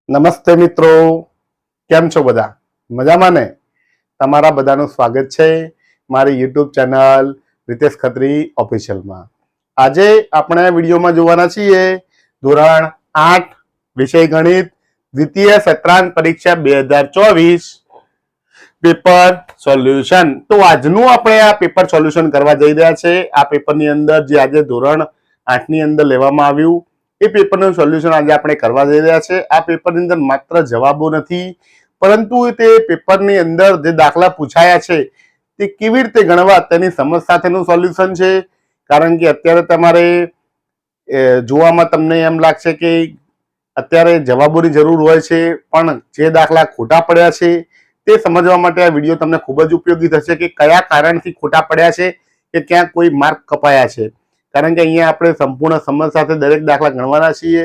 નમસ્તે મિત્રો, કેમ છો બધા? મજામાં ને? તમારા બધાનું સ્વાગત છે મારી યુટ્યુબ ચેનલ રીતેશ ખત્રી ઓફિશિયલમાં. આજે આપણે આ વિડીયોમાં જોવાના છીએ ધોરણ 8 વિષય ગણિત દ્વિતીય સત્રાંત પરીક્ષા 2024 પેપર સોલ્યુશન. તો આજનું આપણે આ પેપર સોલ્યુશન કરવા જઈ રહ્યા છે. આ પેપરની અંદર જે આજે ધોરણ 8 ની અંદર લેવામાં આવ્યું એ પેપરનું સોલ્યુશન આજે આપણે કરવા જઈ રહ્યા છે. આ પેપરની અંદર માત્ર જવાબો નથી, પરંતુ તે પેપરની અંદર જે દાખલા પૂછાયા છે તે કેવી રીતે ગણવા તેની સમજ સાથેનું સોલ્યુશન છે. કારણ કે અત્યારે તમારે જોવામાં તમને એમ લાગશે કે અત્યારે જવાબોની જરૂર હોય છે, પણ જે દાખલા ખોટા પડ્યા છે તે સમજવા માટે આ વિડીયો તમને ખૂબ જ ઉપયોગી થશે કે કયા કારણથી ખોટા પડ્યા છે કે ક્યાં કોઈ માર્ક કપાયા છે. કારણ કે અહીંયા આપણે સંપૂર્ણ સમજ સાથે દરેક દાખલા ગણવાના છીએ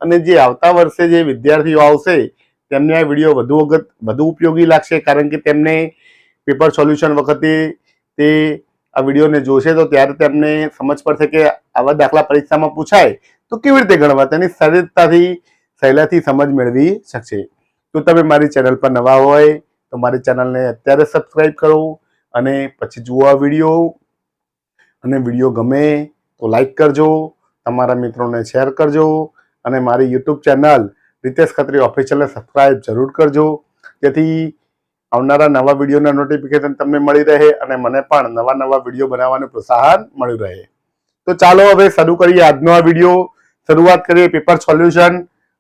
અને જે આવતા વર્ષે જે વિદ્યાર્થીઓ આવશે તેમને આ વિડીયો વધુ ઉપયોગી લાગશે. કારણ કે તેમને પેપર સોલ્યુશન વખતે તે આ વિડીયોને જોશે તો ત્યારે તેમને સમજ પડશે કે આવા દાખલા પરીક્ષામાં પૂછાય તો કેવી રીતે ગણવા, તેની સહેલાથી સમજ મેળવી શકશે. તો તમે મારી ચેનલ પર નવા હોય તો મારી ચેનલને અત્યારે સબસ્ક્રાઈબ કરો અને પછી જુઓ આ વિડીયો. અને વિડીયો ગમે તો લાઈક કરજો, તમારા મિત્રોને શેર કરજો અને મારી યુટ્યુબ ચેનલ રીતેશ ખત્રી ઓફિશિયલને સબસ્ક્રાઈબ જરૂર કરજો, જેથી આવનારા નવા વિડીયોના નોટિફિકેશન તમને મળી રહે અને મને પણ નવા વિડીયો બનાવવાનું પ્રોત્સાહન મળી રહે. તો ચાલો હવે શરૂ કરીએ આજનો આ વિડીયો. શરૂઆત કરીએ પેપર સોલ્યુશન.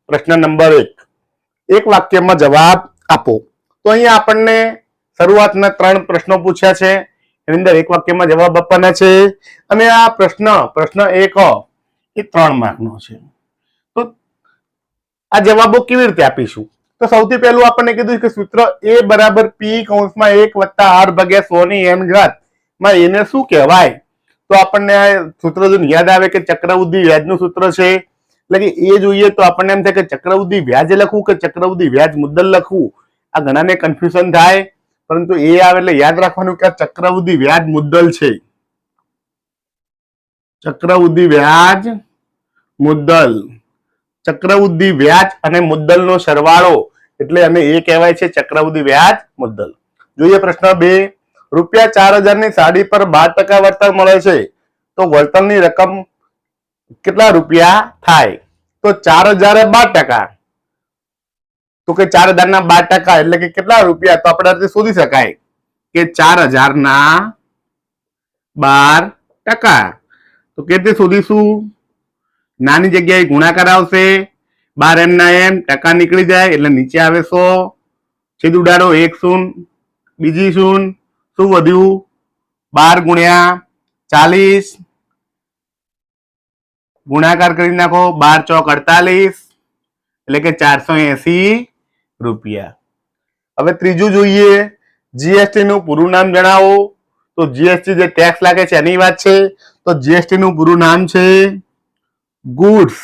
પ્રશ્ન નંબર 1, એક વાક્યમાં જવાબ આપો. તો અહીંયા આપણને શરૂઆતના 3 પ્રશ્નો પૂછ્યા છે, એની અંદર એક વાક્યમાં જવાબ આપવાના છે અને આ પ્રશ્ન 1 એ 3 માર્કનો છે. તો આ જવાબો કેવી રીતે આપીશું? તો સૌથી પહેલું આપણને કીધું કે સૂત્ર A બરાબર P કૌંસમાં 1 વત્તા R ભાગ્યા 100 ની m ઘાત માં એને શું કહેવાય? તો આપણને આ સૂત્ર જો યાદ આવે કે ચક્રવૃદ્ધિ વ્યાજનું સૂત્ર છે, એટલે કે એ જોઈએ તો આપણને એમ થાય કે ચક્રવૃદ્ધિ વ્યાજ લખવું કે ચક્રવૃદ્ધિ વ્યાજ મુદ્દલ લખવું, આ ઘણાને કન્ફ્યુઝન થાય. પરંતુ એ આવે એટલે યાદ રાખવાનું કે આ ચક્રવૃદ્ધિ વ્યાજ મુદ્દલ છે. ચક્રવૃદ્ધિ વ્યાજ મુદ્દલ, ચક્રવૃદ્ધિ વ્યાજ અને મુદ્દલનો સરવાળો એટલે અને એ કહેવાય છે ચક્રવૃદ્ધિ વ્યાજ મુદ્દલ. જોઈએ પ્રશ્ન 2, રૂપિયા 4000 ની સાડી પર 12% વળતર મળે છે, તો વળતરની રકમ કેટલા રૂપિયા થાય? તો 4000 એ 12%, તો કે 4000 ના 12% એટલે કે કેટલા રૂપિયા? તો આપણે શોધી શકાય કે 4000 ના 12%. તો કેવી શોધીશું? નાની જગ્યાએ ગુણાકાર આવશે, 12 m ના m, ટકા નીકળી જાય એટલે નીચે આવે 100, છેદ ઉડાડો 1 શૂન્ય, બીજી શૂન્ય, શું વધ્યું? 12 ગુણ્યા 40, ગુણાકાર કરી નાખો, 12 ચોક 48 એટલે કે 480 રૂપિયા. હવે ત્રીજું જોઈએ, જીએસટી નું પૂરું નામ જણાવો. તો જીએસટી જે ટેક્સ લાગે છે એની વાત છે. તો જીએસટી નું પૂરું નામ છે ગુડ્સ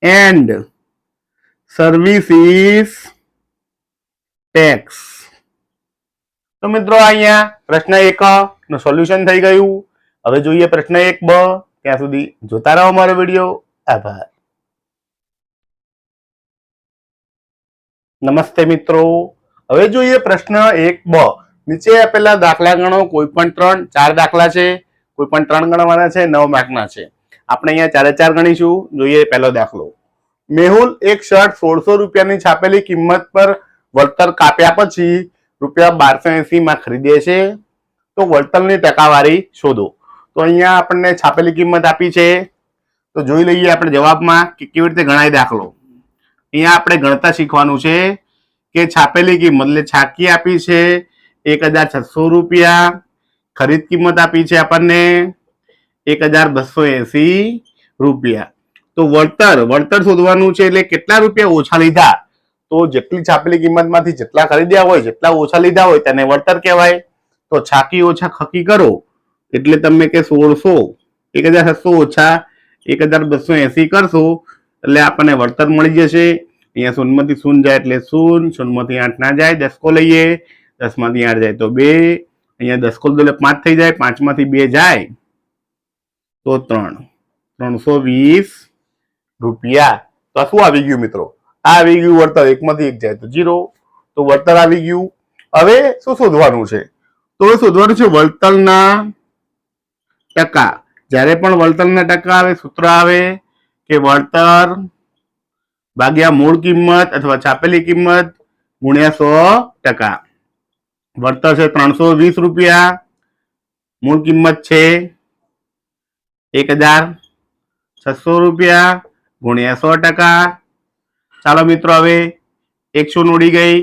એન્ડ સર્વિસીસ ટેક્સ. તો મિત્રો અહીંયા પ્રશ્ન 1 નું સોલ્યુશન થઈ ગયું. હવે જોઈએ પ્રશ્ન 1b. ત્યાં સુધી જોતા રહો મારો વિડીયો. આભાર. નમસ્તે મિત્રો, હવે જોઈએ પ્રશ્ન 1b. નીચે આપેલા દાખલા ગણો. કોઈ પણ 4 દાખલા છે, કોઈ પણ 3 ગણવાના છે, 9 માર્કના છે. આપણે અહીંયા 4 ગણીશું. જોઈએ પહેલો દાખલો. મેહુલ એક શર્ટ 1600 રૂપિયાની છાપેલી કિંમત પર વળતર કાપ્યા પછી રૂપિયા 1280 માં ખરીદે છે, તો વળતરની ટકાવારી શોધો. તો અહીંયા આપણને છાપેલી કિંમત આપી છે, તો જોઈ લઈએ આપણે જવાબમાં કે કેવી રીતે ગણાય દાખલો. અહીંયા આપણે ગણતા શીખવાનું છે કે છાપેલી કિંમત એટલે છાકી આપી છે 1600 રૂપિયા, ખરીદ કિંમત આપી છે આપણને 1280 રૂપિયા. તો વળતર શોધવાનું છે એટલે કેટલા રૂપિયા ઓછા લીધા. તો જેટલી છાપેલી કિંમતમાંથી જેટલા ખરીદ્યા હોય, જેટલા ઓછા લીધા હોય તેને વળતર કહેવાય. તો છાકી ઓછા ખકી કરો એટલે તમે કે 1600, 1600 ઓછા 1280 કરશો એટલે આપણને વળતર મળી જશે. અહીંયા શૂન્યમાંથી શૂન્ય જાય એટલે 0, શૂન્યમાંથી 8 ના જાય, દસકો લઈએ, 10 માંથી 8 જાય તો 2, અહીંયા દસકો એટલે 5 થઈ જાય, 5 માંથી 2 જાય તો 3, 320 રૂપિયા. તો શું આવી ગયું મિત્રો? આ આવી ગયું વળતર, એકમાંથી એક જાય તો 0, તો વળતર આવી ગયું. હવે શું શોધવાનું છે? તો શોધવાનું છે વળતરના ટકા. જ્યારે પણ વળતરના ટકા આવે, સૂત્ર આવે કે વળતર ભાગ્યા મૂળ કિંમત અથવા છાપેલી કિંમત ગુણ્યા 100%. વળતર છે 320 રૂપિયા, મૂળ કિંમત છે 1600 રૂપિયા ગુણ્યા 100%. ચાલો મિત્રો, હવે એક શૂન્ય ઉડી ગઈ,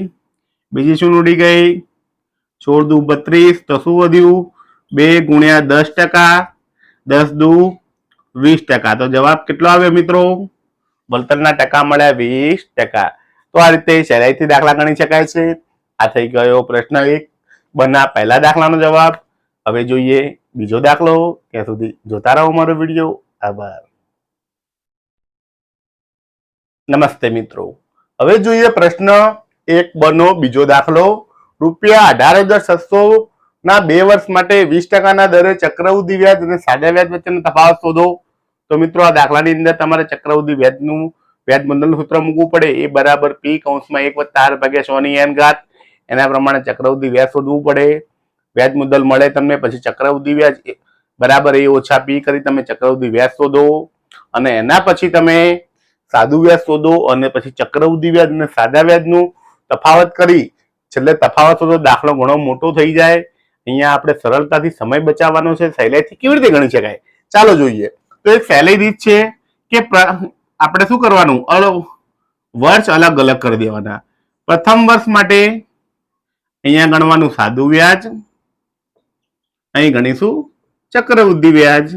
બીજી શૂન્ય ઉડી ગઈ, 16 દુ 32, તો શું વધ્યું? 2 ગુણ્યા 10%, 10 દુ 20%. તો જવાબ કેટલો આવ્યો મિત્રો? વળતરના ટકા મળ્યા 20%. તો આ રીતે સહેલાઈથી દાખલા ગણી શકાય છે. આ થઈ ગયો પ્રશ્ન 1 બના પહેલા દાખલાનો જવાબ. હવે જોઈએ બીજો દાખલો. ત્યાં સુધી જોતા રહો મારો વિડીયો. આભાર. નમસ્તે મિત્રો, હવે જોઈએ પ્રશ્ન 1 નો બીજો દાખલો. રૂપિયા 18,600 ના 2 વર્ષ માટે 20% દરે ચક્રવૃદ્ધિ વ્યાજ અને સાદા વ્યાજ વચ્ચેનો તફાવત શોધો. તો મિત્રો, આ દાખલાની અંદર તમારે ચક્રવૃદ્ધિ વ્યાજનું વ્યાજ મુદ્દલનું સૂત્ર મૂકવું પડે. એ બરાબર P કૌંસમાં 1/r/100 એના પ્રમાણે ચક્રવૃદ્ધિ વ્યાજ શોધવું પડે. વ્યાજ મુદ્દલ મળે તમને, પછી ચક્રવૃદ્ધિ વ્યાજ બરાબર A ઓછા P કરી તમે ચક્રવૃદ્ધિ વ્યાજ શોધો, અને એના પછી તમે સાદું વ્યાજ શોધો, અને પછી ચક્રવૃદ્ધિ વ્યાજ અને સાદા વ્યાજનું તફાવત કરી છેલ્લે તફાવત શોધો. દાખલો ઘણો મોટો થઈ જાય. અહીંયા આપણે સરળતાથી સમય બચાવવાનો છે. સહેલાઈથી કેવી રીતે ગણી શકાય ચાલો જોઈએ. તો એક સહેલી રીત છે કે આપણે શું કરવાનું, વર્ષ અલગ અલગ કરી દેવાના. પ્રથમ વર્ષ માટે અહીંયા ગણવાનું સાદું વ્યાજ, અહીં ગણીશું ચક્રવૃદ્ધિ વ્યાજ.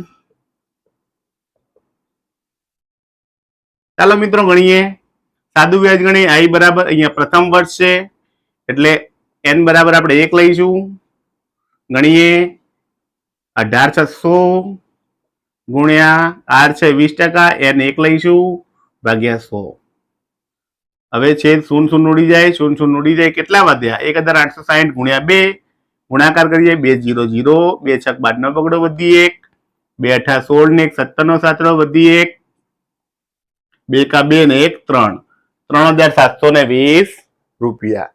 ચાલો મિત્રો ગણીએ. સાદું વ્યાજ ગણીએ. I બરાબર અહીંયા પ્રથમ વર્ષ છે એટલે n બરાબર આપણે 1 લઈશું. ગણીએ 18,600 ગુણ્યા r છે 20%, n 1 લઈશું ભાગ્યા 100. હવે છેદ 0 ઉડી જાય, 0 ઉડી જાય. કેટલા વધ્યા? 1860 ગુણ્યા 2 ગુણાકાર કરીએ. 2 0 0, 2 6 12 નો પકડો વધી 1, 2 8 16 ને 1 17 નો સાતડો વધી 1, 2 કા 2 ને 1 3, 3,720 રૂપિયા.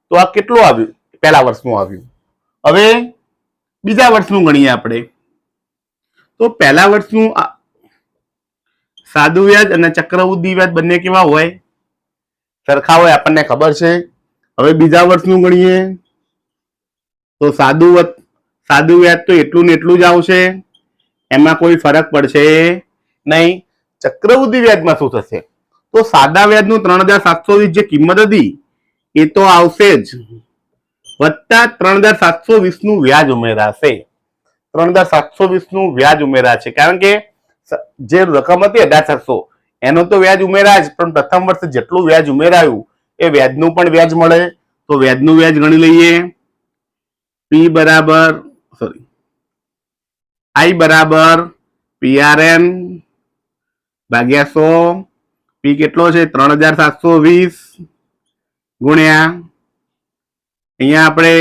તો આ કેટલું આવ્યું? પહેલા વર્ષનું આવ્યું. હવે બીજા વર્ષનું ગણીએ આપણે. તો પહેલા વર્ષનું સાદું વ્યાજ અને ચક્રવૃદ્ધિ વ્યાજ બંને કેવા હોય? સરખા હોય, આપણને ખબર છે. હવે બીજા વર્ષનું ગણીએ તો સાદું વ્યાજ તો એટલું ને એટલું જ આવશે, એમાં કોઈ ફરક પડશે નહીં. ચક્રવૃદ્ધિ વ્યાજમાં શું થશે? તો સાદા વ્યાજનું 3,720 જે કિંમત હતી એ તો આવશે જ, વત્તા 3,720 નું વ્યાજ ઉમેરાશે. 3,720 નું વ્યાજ ઉમેરાશે, કારણ કે જે રકમ હતી 18,600 એનો તો વ્યાજ ઉમેરાય જ, પણ પ્રથમ વર્ષે જેટલું વ્યાજ ઉમેરાયું એ વ્યાજનું પણ વ્યાજ મળે. તો વ્યાજનું વ્યાજ ગણી લઈએ. I બરાબર PRN ભાગ્યા 100. P કેટલો છે? 3,720 ગુણ્યા અહીંયા આપણે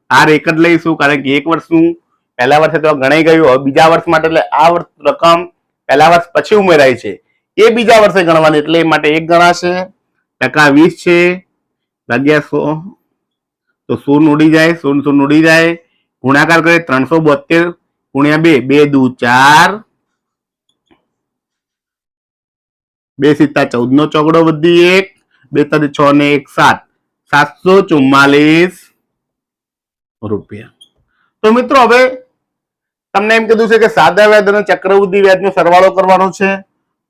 R 1 જ લઈશું, કારણ કે 1 વર્ષનું પહેલા વર્ષે તો ગણાઈ ગયું. હવે બીજા વર્ષ માટે એટલે આ રકમ પહેલા વર્ષ પછી ઉમેરાય છે એ બીજા વર્ષે ગણવાની, એટલે એ માટે 1 ગણાશે. ટકા 20 છે ભાગ્યા 100, તો 0 ઉડી જાય, 0 ઉડી જાય. ગુણાકાર કરીએ 372 ગુણ્યા 2, 2 દુ 4, 2 સિત્તા 14 નો ચોગડો વધી 1, 2 તરી 6 ને 1 7, 744 રૂપિયા. તો મિત્રો, હવે તમને એમ કીધું છે કે સાદા વ્યાજ અને ચક્રવૃદ્ધિ વ્યાજનો સરવાળો કરવાનો છે.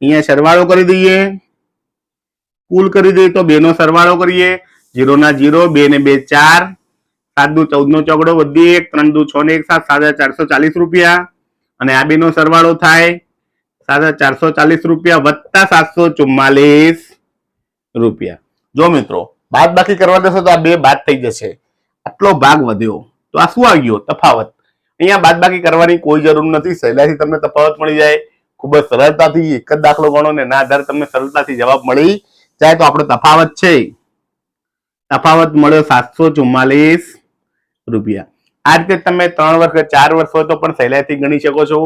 અહીંયા સરવાળો કરી દઈએ, કુલ કરી દઈએ તો 2 નો સરવાળો કરીએ. 0 ના 0, 2 ને 2 4, 7 દુ 14 નો ચોગડો વધી 1, 3 દુ 6 ને 1 7, 7,440 રૂપિયા. અને આ 2 નો સરવાળો થાય 7,440 રૂપિયા વત્તા 744 રૂપિયા. જો મિત્રો, બાદ બાકી કરવા જશો તો આ 2 બાદ થઈ જશે, આટલો ભાગ વધ્યો. તો આ શું આવ્યો? તફાવત. અહીંયા બાદ બાકી કરવાની કોઈ જરૂર નથી, સહેલાઈથી તમને તફાવત મળી જાય. ખૂબ જ સરળતાથી એક જ દાખલો ગણો ને એના આધારે તમને સરળતાથી જવાબ મળી જાય. તો આપણો તફાવત છે, તફાવત મળ્યો 744 રૂપિયા. આ રીતે તમે 3 વર્ષ કે 4 વર્ષ હોય તો પણ સહેલાઈથી ગણી શકો છો.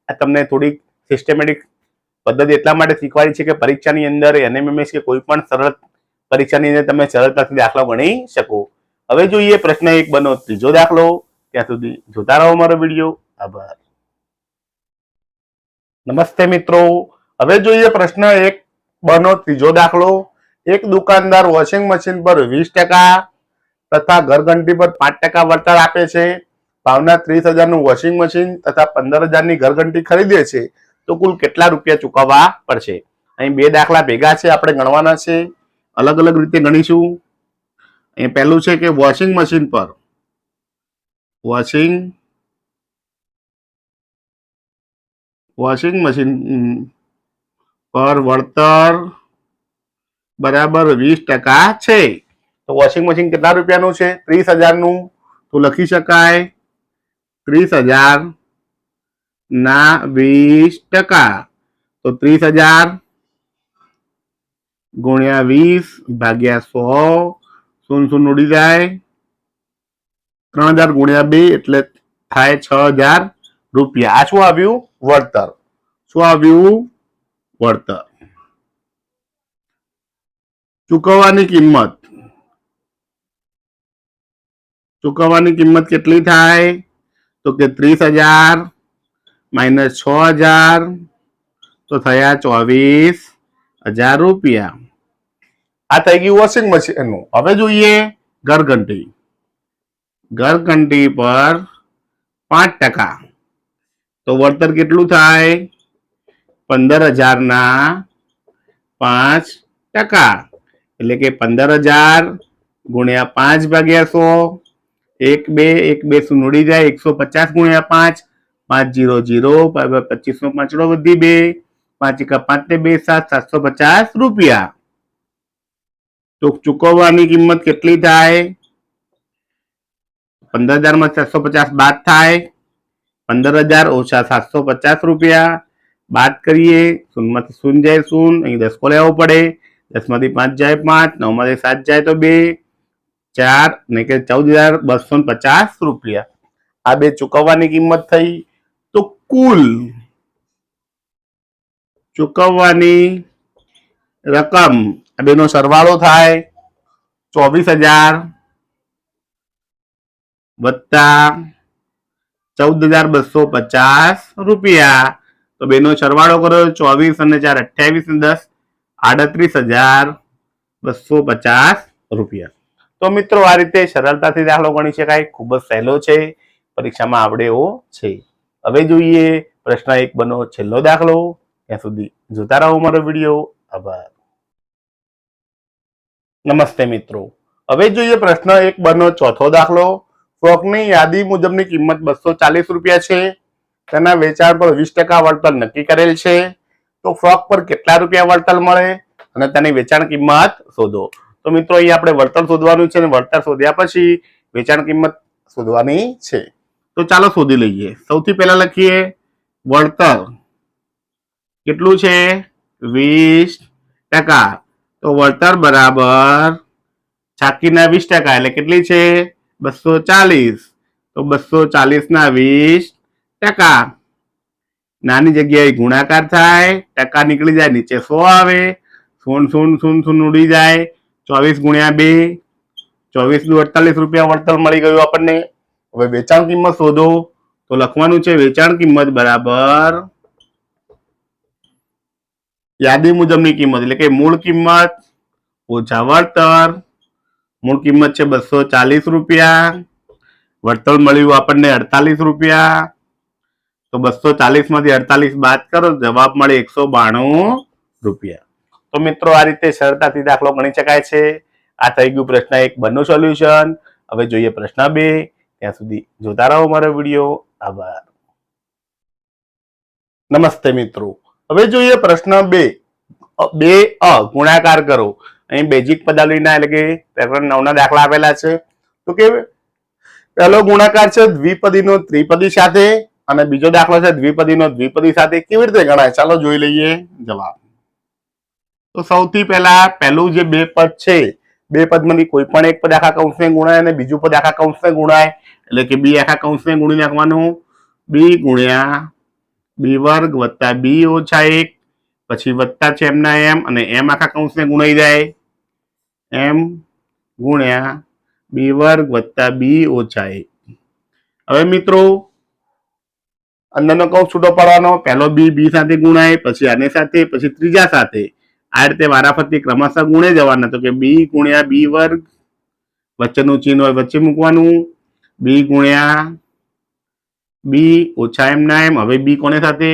આ તમને થોડીક સિસ્ટમેટિક પદ્ધતિ એટલા માટે શીખવાડી છે કે પરીક્ષાની અંદર NMMS કે કોઈ પણ સરળ પરીક્ષાની અંદર તમે સરળતાથી દાખલો ગણી શકો. હવે જોઈએ પ્રશ્ન 1 બનો ત્રીજો દાખલો. ત્યાં સુધી જોતા રહો મારો વિડીયો. આભાર. નમસ્તે મિત્રો, હવે જોઈએ પ્રશ્ન 1 બનો ત્રીજો દાખલો. એક દુકાનદાર વોશિંગ મશીન પર 20% તથા ઘરઘંટી પર 5% વળતર આપે છે. ભાવના 30,000 નું વોશિંગ મશીન તથા 15,000 ની ઘરઘંટી ખરીદે છે તો કુલ કેટલા રૂપિયા ચૂકવવા પડશે? અહીં બે દાખલા ભેગા છે, આપણે ગણવાના છે. અલગ અલગ રીતે ગણીશું. અહીં પહેલું છે કે વોશિંગ મશીન પર વળતર બરાબર 20% છે. તો વોશિંગ મશીન કેટલા રૂપિયાનું છે? 30,000 નું. તો લખી શકાય 30,000 ના 20%. તો 30,000 ગુણ્યા 20 ભાગ્યા 100, 0 ઉડી જાય. 3,000 ગુણ્યા 2 એટલે થાય 6,000 રૂપિયા. આ શું આવ્યું? વળતર. શું આવ્યું? વળતર. ચૂકવવાની કિંમત કેટલી થાય? તો કે 30,000 માઇનસ 6,000 તો થયા 24,000 રૂપિયા. આ થઈ ગયું વોશિંગ મશીનનું. હવે જોઈએ ઘરઘંટી પર 5%. તો વળતર કેટલું થાય? 15,000 ના 5%. એટલે કે 15,000 ગુણ્યા 5 ભાગ્યા 100, 1 2 0 ઉડી જાય. 150 ગુણ્યા 5, 5 0 0, 25 નો 5 વધી 2, 5 1 5 ને 2 7, 750 રૂપિયા. તો ચૂકવવાની કિંમત કેટલી થાય? 15,000 માં 750 બાદ થાય. 15,000 ઓછા 750 રૂપિયા બાદ કરીએ. 0 માંથી 0 જાય 0, અહીં 10 કો લેવો પડે. 10 માંથી 5 જાય 5, 9 માંથી 7 જાય તો 2, 4 ને કે 14,250 રૂપિયા. આ બે ચૂકવવાની કિંમત થઈ. તો કુલ ચૂકવવાની રકમ આ બેનો સરવાળો થાય 24,000 વત્તા 14,250 રૂપિયા. તો બેનો સરવાળો કરો. 24 અને 4 28 ને 10 38,250 રૂપિયા. તો મિત્રો આ રીતે સરળતાથી દાખલો ગણી શકાય. ખૂબ જ સહેલો છે, પરીક્ષામાં આવડે એવો છે. હવે જોઈએ પ્રશ્ન 1 બનો છેલ્લો દાખલો. ત્યાં સુધી જોતા રહો મારો વિડીયો. આભાર. નમસ્તે મિત્રો, હવે જોઈએ પ્રશ્ન 1 બનો ચોથો દાખલો. ફ્રોકની યાદી મુજબની કિંમત 240 રૂપિયા છે. તેના વેચાણ પર 20% વળતર નક્કી કરેલ છે. તો ફ્રોક પર કેટલા રૂપિયા વળતર મળે અને તેની વેચાણ કિંમત શોધો. તો મિત્રો અહીં આપણે વળતર શોધવાનું છે અને વળતર શોધ્યા પછી વેચાણ કિંમત શોધવાની છે. તો ચાલો શોધી લઈએ. સૌથી પહેલા લખીએ વળતર કેટલું છે? 20%. તો વળતર બરાબર છાકીના 20% એટલે કેટલી છે? 240. તો 240 ના 20%. નાની જગ્યાએ ગુણાકાર થાય, ટકા નીકળી જાય, નીચે 100 આવે. 0 ઉડી જાય. 24 ગુણ્યા 2, 24 દુ 48 રૂપિયા વળતર મળી ગયું આપણને. હવે વેચાણ કિંમત શોધો. તો લખવાનું છે વેચાણ કિંમત બરાબર યાદી મુજબની કિંમત એટલે કે મૂળ કિંમત ઓછા વળતર. મૂળ કિંમત છે 240 રૂપિયા. વળતર મળ્યું આપણને 48 રૂપિયા. તો 240 માંથી 48 બાદ કરો, જવાબ મળે 192 રૂપિયા. તો મિત્રો આ રીતે સરળતાથી દાખલો ગણી શકાય છે. આ થઈ ગયું પ્રશ્ન 1 બનનું સોલ્યુશન. હવે જોઈએ પ્રશ્ન 2. ત્યાં સુધી જોતા રહો મારો વિડીયો. આભાર. નમસ્તે મિત્રો, હવે જોઈએ પ્રશ્ન 2 ગુણાકાર કરો. અહીં બેઝિક પદાવલીના એટલે કે પ્રકરણ 9 ના દાખલા આપેલા છે. તો કે પહેલો ગુણાકાર છે દ્વિપદીનો ત્રિપદી સાથે અને બીજો દાખલો છે દ્વિપદીનો દ્વિપદી સાથે. કેવી રીતે ગણાય? ચાલો જોઈ લઈએ જવાબ. તો સૌથી પહેલા પહેલું જે બે પદ છે, બે પદમાંથી કોઈ પણ એક પદ આખા કૌંસને ગુણાય અને બીજું પદ આખા કૌંસને ગુણાય. એટલે કે બી આખા કૌંસને ગુણી નાખવાનું. બી ગુણ્યા બી વર્ગ વત્તા બી ઓછા 1, પછી વત્તા છે એમના એમ અને એમ આખા કૌંસને ગુણાઈ જાય. એમ ગુણ્યા બી વર્ગ વત્તા બી ઓછા 1. હવે મિત્રો અંદરનો કૌંસ છૂટો પાડવાનો. પહેલો બી બી સાથે ગુણાય, પછી આની સાથે, પછી ત્રીજા સાથે. આ રીતે વારાફરતી ક્રમશઃ ગુણે જવાના. તો કે બી ગુણ્યા બી વર્ગ, વચ્ચેનું ચિહ્ન હોય વચ્ચે મૂકવાનું, બી ગુણ્યા બી ઓછા એમ ના એમ. હવે બી કોને સાથે?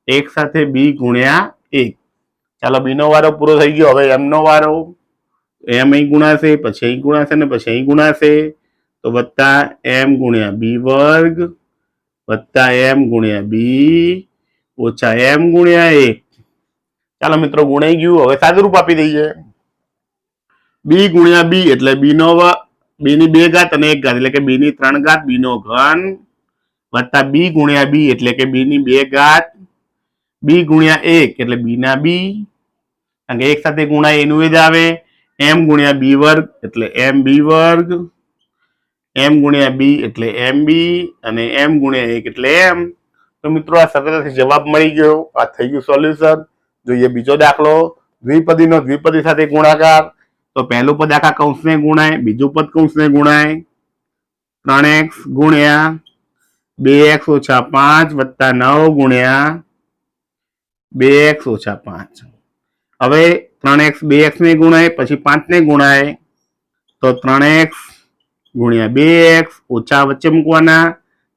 1 સાથે. બી ગુણ્યા 1. ચાલો બી નો વારો પૂરો થઈ ગયો. હવે એમ નો વારો. એમ અહીં ગુણાશે, પછી અહીં ગુણાશે ને પછી અહીં ગુણાશે. તો વત્તા એમ ગુણ્યા બી વર્ગ વત્તા એમ ગુણ્યા બી ઓછા એમ ગુણ્યા 1. ચાલો મિત્રો ગુણાઈ ગયું. હવે સાદુરૂપ આપી દઈએ. બી ગુણ્યા બી એટલે બી ની 2 ઘાત અને 1 ઘાત એટલે કે બી ની 3 ઘાત, બી નો ઘન વત્તા બી ગુણ્યા બી એટલે કે બી ની 2 ઘાત, બી ગુણ્યા 1 એટલે બી ના બી, કારણ કે 1 સાથે ગુણાય એનું એ જ આવે. એમ ગુણ્યા બી વર્ગ એટલે એમ બી વર્ગ, એમ ગુણ્યા બી એટલે એમ બી, અને એમ ગુણ્યા 1 એટલે એમ. તો મિત્રો આ સરળતાથી જવાબ મળી ગયો. આ થઈ ગયું સોલ્યુશન. જોઈએ બીજો દાખલો. દ્વિપદીનો દ્વિપદી સાથે ગુણાકાર. તો પહેલું પદ આખા કૌંસને ગુણાય, બીજું પદ કૌંસને ગુણાય. 3x ગુણ્યા 2x ઓછા 5 વત્તા 9 ગુણ્યા 2x ઓછા 5. હવે 3x 2x ને ગુણાય, પછી 5 ને ગુણાય. તો 3x ગુણ્યા 2x ઓછા વચ્ચે મૂકવાના.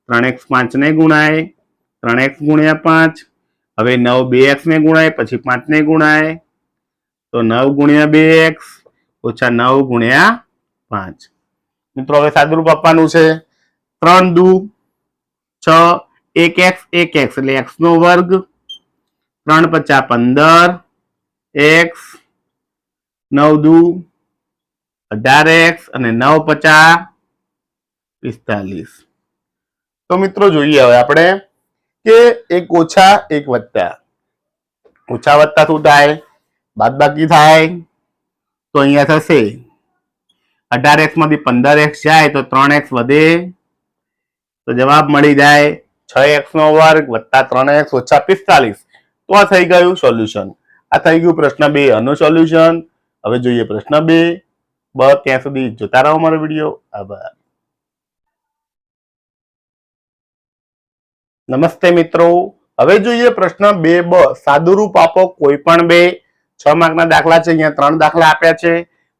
3x 5 ને ગુણાય, 3x ગુણ્યા 5. હવે 9 2x ને ગુણાય, પછી 5 ને ગુણાય. તો 9 ગુણ્યા 2x ઓછા 9 ગુણ્યા 5. મિત્રો હવે સાદુરૂપ આપવાનું છે. 3 દુ 6, 1x 1x એટલે x નો વર્ગ, 3 પચા 15 x, 9 દુ 18x અને 9 પચા 45. તો મિત્રો જોઈએ હવે આપણે કે 1 ઓછા 1 વત્તા. ઓછા વત્તા શું થાય? બાદબાકી થાય. તો અહીંયા થશે 18x માંથી 15x જાય તો 3x વધે. તો જવાબ મળી જાય 6x નો વર્ગ વત્તા 3x ઓછા 45. તો આ થઈ ગયું સોલ્યુશન. આ થઈ ગયું પ્રશ્ન 2 આનું સોલ્યુશન. હવે જોઈએ પ્રશ્ન 2. ત્યાં સુધી જોતા રહો મારો વિડીયો. આભાર. નમસ્તે મિત્રો. હવે જોઈએ પ્રશ્ન 2બ. સાદુરૂપ આપો કોઈ પણ 2. 6 માર્કના દાખલા છે. અહીંયા 3 દાખલા આપ્યા છે.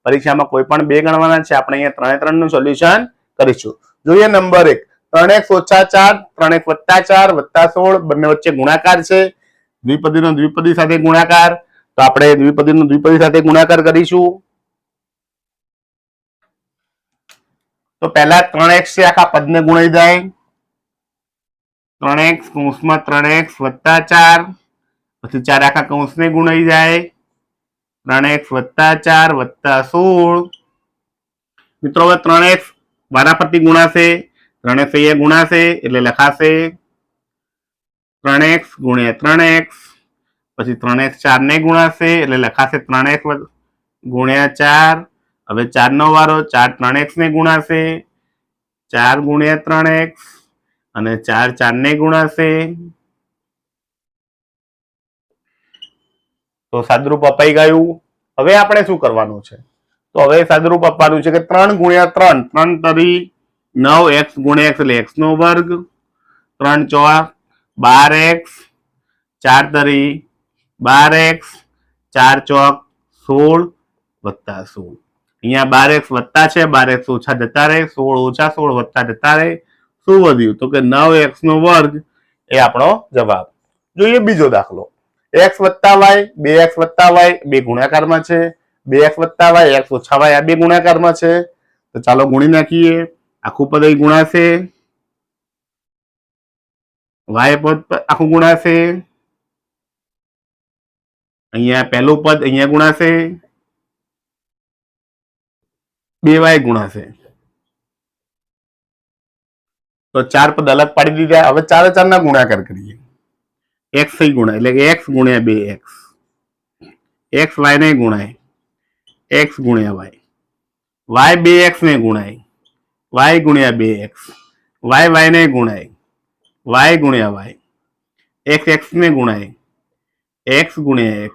પરીક્ષામાં કોઈ પણ 2 ગણવાના છે. આપણે અહીંયા 3 નું સોલ્યુશન કરીશું. જોઈએ નંબર 1. 3x ઓછા 4, 3x વત્તા 4 વત્તા 16 બંને વચ્ચે ગુણાકાર છે. દ્વિપદીનો દ્વિપદી સાથે ગુણાકાર. તો આપણે દ્વિપદીનો દ્વિપદી સાથે ગુણાકાર કરીશું. તો પહેલા 3x છે આખા પદને ગુણાઈ જાય. 3x કૌંસમાં 3x વત્તા 4, પછી 4 આખા કૌંસને ગુણાઈ જાય. 3x વત્તા 4 વત્તા 16. મિત્રો હવે 3x વારાફરતી ગુણાશે. 3x અહીંયા ગુણાશે એટલે લખાશે 3x ગુણ્યા 3x, પછી 3x 4 ને ગુણાશે એટલે લખાશે 3x ગુણ્યા 4. હવે 4 નો વારો. 4 3x ને ગુણાશે, 4 ગુણ્યા 3x, અને 4 4 ને ગુણાશે. તો સાદુરૂપ અપાઈ ગયું. હવે આપણે શું કરવાનું છે? તો હવે સાદુરૂપ આપવાનું છે કે 3 ગુણ્યા 3, 3 તરી 9x ગુણ્યા x એટલે x નો વર્ગ, 3 ચોક 12x, 4 તરી 12x, 4 ચોક 16 વત્તા 16. અહીંયા 12x વત્તા છે, 12x ઓછા જતા રહે, 16 ઓછા 16 વત્તા જતા રહે. શું વધ્યું? તો કે 9x નો વર્ગ એ આપણો જવાબ. જોઈએ બીજો દાખલો. x વત્તા y, 2x વત્તા y બે ગુણાકારમાં છે. 2x વત્તા y, x ઓછા y આ બે ગુણાકારમાં છે. તો ચાલો ગુણી નાખીએ. આખું પદ અહીં ગુણાશે, y પદ આખું ગુણાશે. અહીંયા પહેલું પદ અહીંયા ગુણાશે, 2y ગુણાશે. તો 4 પદ અલગ પાડી દીધા. હવે 4 4 ના ગુણાકાર કરીએ. x થઈ ગુણાય એટલે કે x ગુણ્યા 2x, x y ને ગુણાય x ગુણ્યા y, y 2x ને ગુણાય y ગુણ્યા 2x, y y ને ગુણાય y ગુણ્યા y, x x ને ગુણાય x ગુણ્યા x,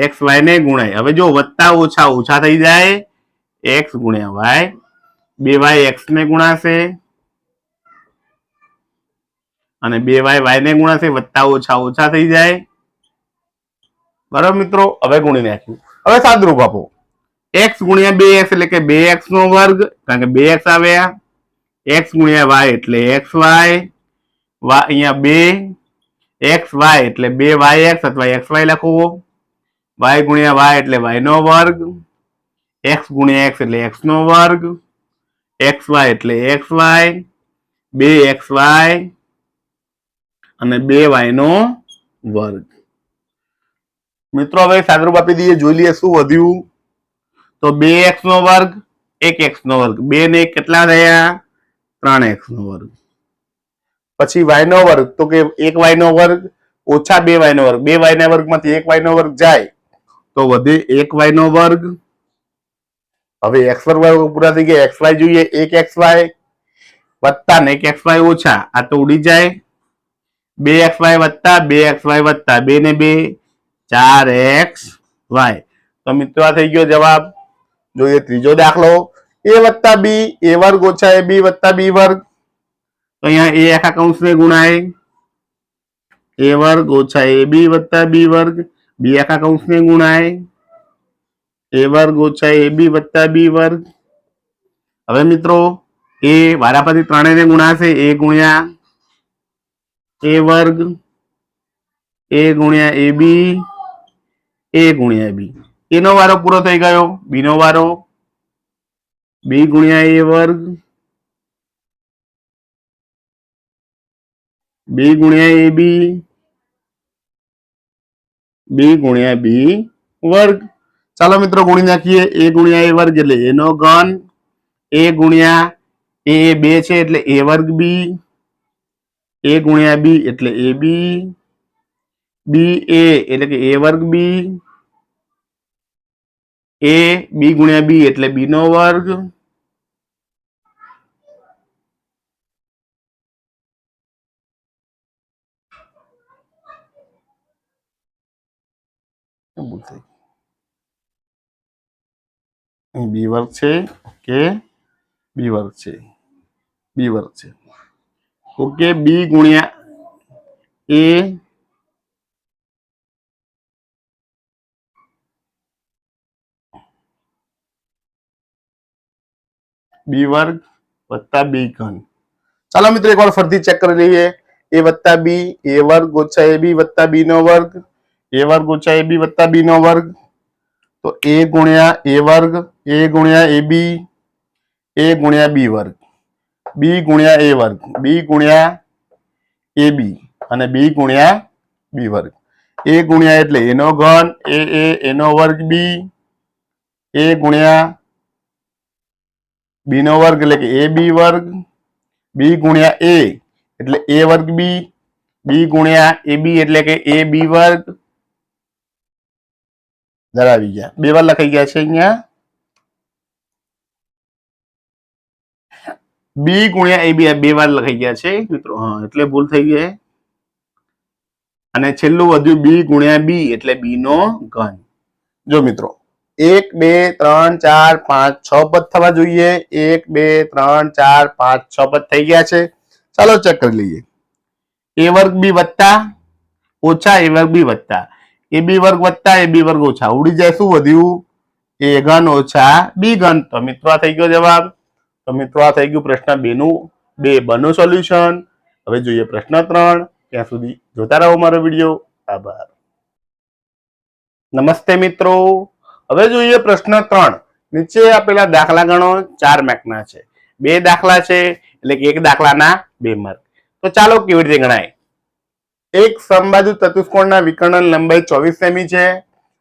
એક્સ વાય ને ગુણાય. હવે જો વત્તા ઓછા ઓછા થઈ જાય, એક્સ ગુણ્યા વાય. 2y એક્સ ને ગુણાશે અને 2y વાય ને ગુણાશે. વત્તા ઓછા ઓછા થઈ જાય. બરાબર મિત્રો, હવે ગુણી નાખ્યું. હવે સાદરૂપ આપો. એક્સ ગુણ્યા 2x એટલે કે 2x નો વર્ગ, કારણ કે 2x આવ્યા. એક્સ ગુણ્યા વાય એટલે એક્સ વાય. અહીંયા 2 એક્સ વાય એટલે 2yx અથવા એક્સ વાય લખવો. વાય ગુણ્યા વાય એટલે વાય નો વર્ગ. એક્સ ગુણ્યા એક્સ એટલે એક્સ નો વર્ગ. એક્સ વાય એટલે એક્સ વાય. 2xy અને 2y નો વર્ગ. મિત્રો હવે સાદરૂપ આપી દઈએ, જોઈ લઈએ શું વધ્યું. તો 2x નો વર્ગ, 1x નો વર્ગ. 2 ને 1 કેટલા થયા? 3x નો વર્ગ. પછી y નો વર્ગ, તો કે 1y નો વર્ગ ઓછા 2y નો વર્ગ. 2y ના વર્ગમાંથી 1y નો વર્ગ જાય તો વધે 1y નો વર્ગ. હવે x વર્ગ પૂરા થઈ ગયા. xy જોઈએ, 1xy વત્તા ને 1xy ઓછા, આ તો ઉડી જાય. 2xy વત્તા 2xy વત્તા 2 ને 2 4xy. તો મિત્રો આ થઈ ગયો જવાબ. જોઈએ ત્રીજો દાખલો. a વત્તા b, a વર્ગ ઓછા ab વત્તા b વર્ગ. તો અહીંયા a આખા કૌંસ ને ગુણાય. a વર્ગ ઓછા ab વત્તા b વર્ગ. b આખા કૌંસ ને ગુણાય. a વર્ગ ઓછા ab વત્તા b વર્ગ. હવે મિત્રો a વારાફરતી ત્રણેયને ગુણાશે. a ગુણ્યા a વર્ગ, a ગુણ્યા ab, a ગુણ્યા b. a નો વારો પૂરો થઈ ગયો. b નો વારો. b ગુણ્યા a વર્ગ, b ગુણ્યા ab, b ગુણ્યા b વર્ગ. ચાલો મિત્રો ગુણી નાખીએ. a ગુણ્યા a વર્ગ એટલે a નો ઘન. a ગુણ્યા a 2 છે એટલે a વર્ગ b. a ગુણ્યા b એટલે ab. b a એટલે કે a વર્ગ b. a b ગુણ્યા b એટલે b નો વર્ગ. b વર્ગ છે. ઓકે, b વર્ગ છે. b વર્ગ છે. ઓકે, b ગુણ્યા a b વર્ગ વત્તા b ઘન. ચાલો મિત્રો એકવાર ફરીથી ચેક કરી લઈએ. a વત્તા b, a વર્ગ ઓછા ab વત્તા b નો વર્ગ. a વર્ગ ઓછા ab વત્તા b નો વર્ગ. તો a ગુણ્યા a વર્ગ, a ગુણ્યા ab, a ગુણ્યા b વર્ગ, b ગુણ્યા a વર્ગ, b ગુણ્યા ab અને b ગુણ્યા b વર્ગ. a ગુણ્યા એટલે a નો ઘન, a નો વર્ગ b, a ગુણ્યા b નો વર્ગ એટલે કે ab વર્ગ, b ગુણ્યા a એટલે a વર્ગ b, b ગુણ્યા ab એટલે કે ab વર્ગ. ધરાવી ગયા. બે વાર લખાઈ ગયા છે અહીંયા. b ગુણ્યા ab બે વાર લખાઈ ગયા છે મિત્રો. હા, એટલે ભૂલ થઈ ગઈ. અને છેલ્લું વધ્યું b ગુણ્યા b એટલે b નો ઘન. જો મિત્રો 1 2 3 4 5 6 પદ થવા જોઈએ. 1 2 3 4 5 6 પદ થઈ ગયા છે. ચાલો ચેક કરી લઈએ. a વર્ગ b વત્તા ઓછા a વર્ગ b વત્તા ab વર્ગ વત્તા ab વર્ગ ઓછા. ઉડી જાય. શું વધ્યું? a ઘન ઓછા b ઘન. તો મિત્રો આ થઈ ગયો જવાબ. તો મિત્રો આ થઈ ગયું પ્રશ્ન 2 નું બનું સોલ્યુશન. હવે જોઈએ પ્રશ્ન 3. ત્યાં સુધી જોતા રહો મારો વિડીયો. આભાર. નમસ્તે મિત્રો. હવે જોઈએ પ્રશ્ન 3. નીચે આપેલા દાખલા ગણો. 4 માર્કના છે. 2 દાખલા છે એટલે કે એક દાખલાના 2 માર્ક. તો ચાલો કેવી રીતે ગણાય. એક સમબાજુ ચતુષ્કોણના વિકર્ણન લંબાઈ 24 સેમી છે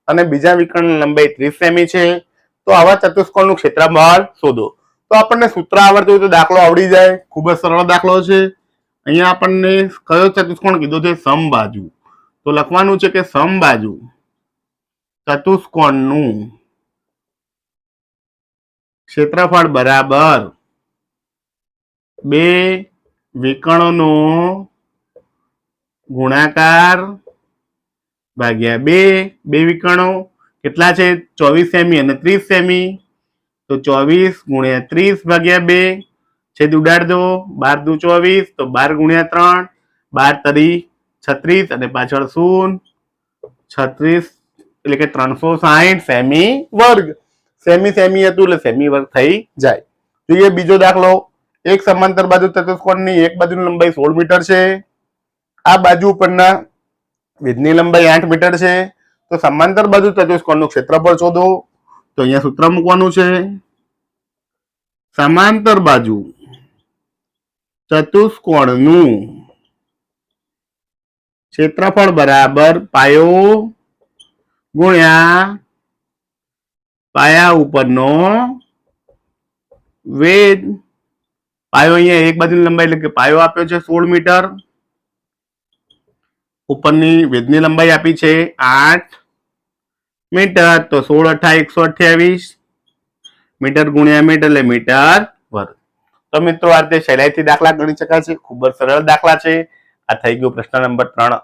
અને બીજા વિકર્ણન લંબાઈ 30 સેમી છે. તો આવા ચતુષ્કોણનું ક્ષેત્રફળ શોધો. તો આપણને સૂત્ર આવડતું હોય તો દાખલો આવડી જાય. ખૂબ જ સરળ દાખલો છે. અહીંયા આપણને કયો ચતુષ્કોણ કીધો છે? સમબાજુ. તો લખવાનું છે કે સમબાજુ ચતુષ્કોણનું ક્ષેત્રફળ બરાબર 2 વિકર્ણનો ગુણાકાર ભાગ્યા 2 વિકર્ણો કેટલા છે 24 સેમી અને 30 સેમી તો 24 ગુણ્યા 30 ભાગ્યા 2 છેદ ઉડાડ દો 12 દુ 24 તો 12 ગુણ્યા 3 12 તરી 36 અને પાછળ શૂન્ય 36 એટલે કે 360 સેમી વર્ગ સેમી સેમી હતું એટલે સેમી વર્ગ થઈ જાય. જોઈએ બીજો દાખલો. એક સમાંતર બાજુ ચતુષ્કોણની એક બાજુની લંબાઈ 16 મીટર છે. આ બાજુ પરના વેધની લંબાઈ 8 મીટર છે. તો સમાંતર બાજુ ચતુષ્કોણનું ક્ષેત્રફળ શોધો. તો અહીંયા સૂત્ર મૂકવાનું છે. સમાંતર બાજુ ચતુષ્કોણનું ક્ષેત્રફળ બરાબર પાયો ગુણ્યા પાયા ઉપરનો વેધ. પાયો અહીંયા એક બાજુની લંબાઈ એટલે કે પાયો આપ્યો છે 16 મીટર. ઉપરની વેધની લંબાઈ આપી છે 8 મીટર. તો 16 × 8 128 મીટર ગુણ્યા મીટર એટલે મીટર વર્ગ. તો મિત્રો આ રીતે સહેલાઈથી દાખલા ગણી શકાય છે. ખૂબ જ સરળ દાખલા છે. આ થઈ ગયું પ્રશ્ન નંબર 3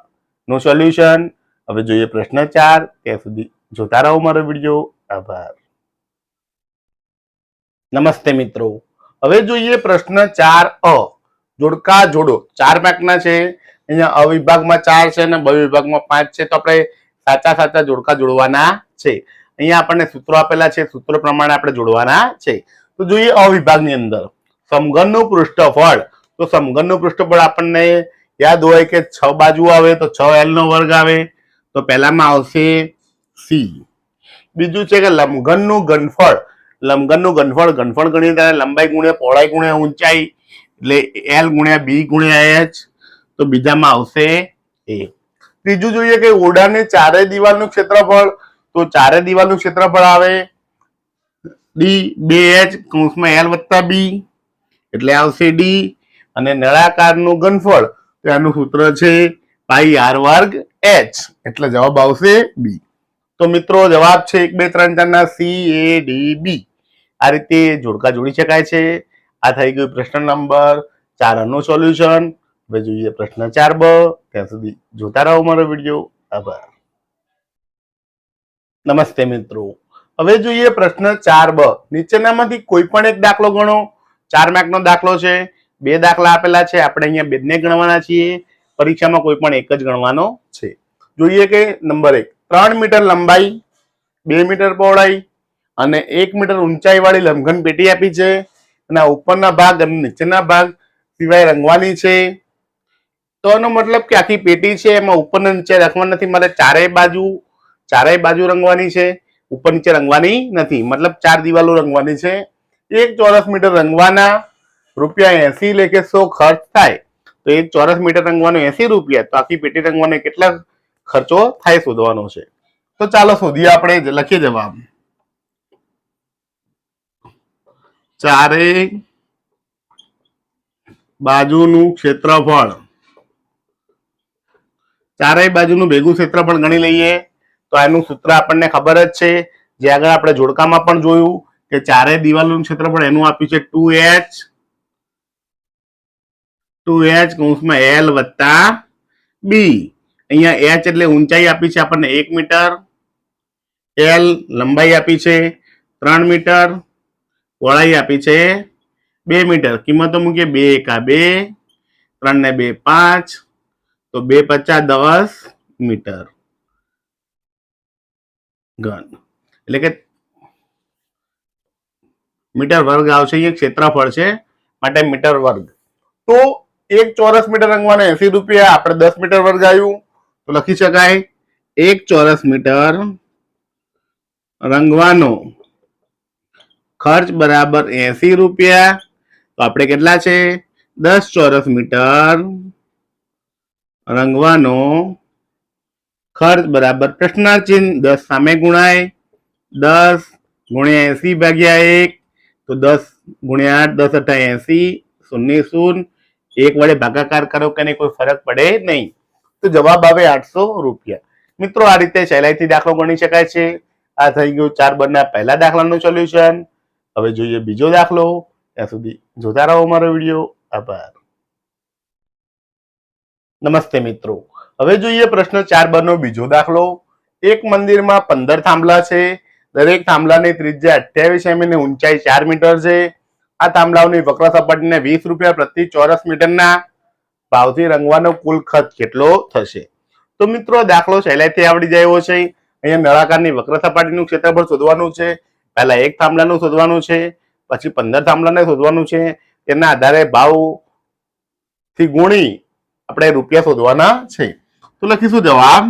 નું સોલ્યુશન. હવે જોઈએ પ્રશ્ન 4. ત્યાં સુધી જોતા રહો મારો વિડીયો. આભાર. નમસ્તે મિત્રો. હવે જોઈએ પ્રશ્ન 4 અ. જોડકા જોડો 4 માર્કના છે. અહીંયા અ વિભાગમાં 4 છે અને બ વિભાગમાં 5 છે. તો આપણે સાચા સાચા જોડકા જોડવાના છે. અહીંયા આપણને સૂત્રો આપેલા છે. સૂત્ર પ્રમાણે આપણે જોડવાના છે. તો જોઈએ અ વિભાગની અંદર સમઘનનું પૃષ્ઠફળ. તો સમઘનનું પૃષ્ઠફળ આપણને યાદ હોય કે 6 બાજુ આવે તો 6l નો વર્ગ આવે. તો પહેલામાં આવશે સી. બીજું છે કે લંબઘનનું ઘનફળ. લંબઘનનું ઘનફળ ગણીએ ત્યારે લંબાઈ ગુણ્યા પહોળાઈ ગુણ્યા ઊંચાઈ એટલે l ગુણ્યા b ગુણ્યા h. તો બીજામાં આવશે a. ત્રીજું જોઈએ કે ઓરડાની ચારે દિવાલનું ક્ષેત્રફળ. તો ચારે દિવાલનું ક્ષેત્રફળ આવે d 2h કૌંસમાં l વત્તા b એટલે આવશે d. અને નળાકારનું ઘનફળ તો એનું સૂત્ર છે પાઈ r વર્ગ h એટલે જવાબ આવશે b. તો મિત્રો જવાબ છે 1 2 3 4 ના સી એ ડી બી. આ રીતે જોડકા જોડી શકાય છે. આ થઈ ગયું પ્રશ્ન નંબર 4 નું સોલ્યુશન. હવે જોઈએ પ્રશ્ન 4 બ. ત્યાં સુધી જોતા રહો મારો વિડીયો. આભાર. નમસ્તે મિત્રો. હવે જોઈએ પ્રશ્ન 4 બ. નીચેનામાંથી કોઈ પણ એક દાખલો ગણો. 4 માર્કનો દાખલો છે. 2 દાખલા આપેલા છે. આપણે અહીંયા બેને ગણવાના છીએ. પરીક્ષામાં કોઈ પણ એક જ ગણવાનો છે. જોઈએ કે નંબર 1 3 મીટર લંબાઈ 2 મીટર પહોળાઈ અને 1 મીટર ઊંચાઈ વાળી લંબઘન પેટી આપી છે. અને ઉપરના ભાગ અને નીચેના ભાગ સિવાય રંગવાની છે. તો એનો મતલબ કે આખી પેટી છે એમાં ઉપર ને નીચે રાખવાની નથી. મારે ચારેય બાજુ રંગવાની છે. ઉપર નીચે રંગવાની નથી. મતલબ 4 દિવાલો રંગવાની છે. 1 ચોરસ મીટર રંગવાના ₹80 લેખે 100 ખર્ચ થાય. તો 1 ચોરસ મીટર રંગવાનો 80 રૂપિયા. તો આખી પેટી રંગવાનો કેટલા ખર્ચો થાય શોધવાનો છે. તો ચાલો શોધીએ. આપણે લખીએ જવાબ. ચારેય બાજુનું ક્ષેત્રફળ. ચારેય બાજુનું ભેગું ક્ષેત્રફળ ગણી લઈએ. તો આનું સૂત્ર આપણને ખબર જ છે. જે આગળ આપણે જોડકામાં પણ જોયું કે ચારેય દિવાલોનું ક્ષેત્રફળ એનું આપ્યું છે 2h કૌંસમાં l વત્તા b. અહીંયા h એટલે ઊંચાઈ આપી છે આપણને 1 મીટર. l લંબાઈ આપી છે 3 મીટર. પહોળાઈ આપી છે 2 મીટર. કિંમતો મૂકીએ 2 એકા 2 3 ને 2 5 તો 2 પચા 10 મીટર ઘન એટલે કે મીટર વર્ગ આવશે. એ ક્ષેત્રફળ છે માટે મીટર વર્ગ. તો 1 ચોરસ મીટર રંગવાના 80 રૂપિયા. આપણે 10 મીટર વર્ગ આવ્યું તો લખી શકાય 1 ચોરસ મીટર રંગવાનો ખર્ચ બરાબર 80 રૂપિયા. તો આપણે કેટલા છે 10 ચોરસ મીટર રંગવાનો ખર્ચ બરાબર પ્રશ્નાર્થ ચિહ્ન 10 સામે ગુણાય 10 ગુણ્યા 80 ભાગ્યા 1 તો 10 ગુણ્યા 8 10 અઠા 80 0 0 1 વડે ભાગાકાર કરો કે કોઈ ફરક પડે નહીં. તો જવાબ આવે 800 રૂપિયા. મિત્રો આ રીતે સહેલાઈથી દાખલો ગણી શકાય છે. આ થઈ ગયું 4 બના પહેલા દાખલાનું સોલ્યુશન. હવે જોઈએ બીજો દાખલો. ત્યાં સુધી જોતા રહો મારો વિડીયો. આભાર. નમસ્તે મિત્રો. હવે જોઈએ પ્રશ્ન 4 નો બીજો દાખલો. એક મંદિરમાં 15 થાંભલા છે. દરેક થાંભલાની ત્રિજ્યા 28 સેમી અને ઊંચાઈ 4 મીટર છે. આ થાંભલાઓની વક્ર સપાટીને 20 રૂપિયા પ્રતિ ચોરસ મીટરના ભાવથી રંગવાનો કુલ ખર્ચ કેટલો થશે? તો મિત્રો દાખલો સહેલાઈથી આવડી જાય એવો છે. અહીંયા નળાકારની વક્ર સપાટીનું ક્ષેત્રફળ શોધવાનું છે. પહેલા એક થાંભલાનું શોધવાનું છે, પછી 15 થાંભલાને શોધવાનું છે. તેના આધારે ભાવ થી ગુણી આપણે રૂપિયા શોધવાના છે. તો લખીશું જવાબ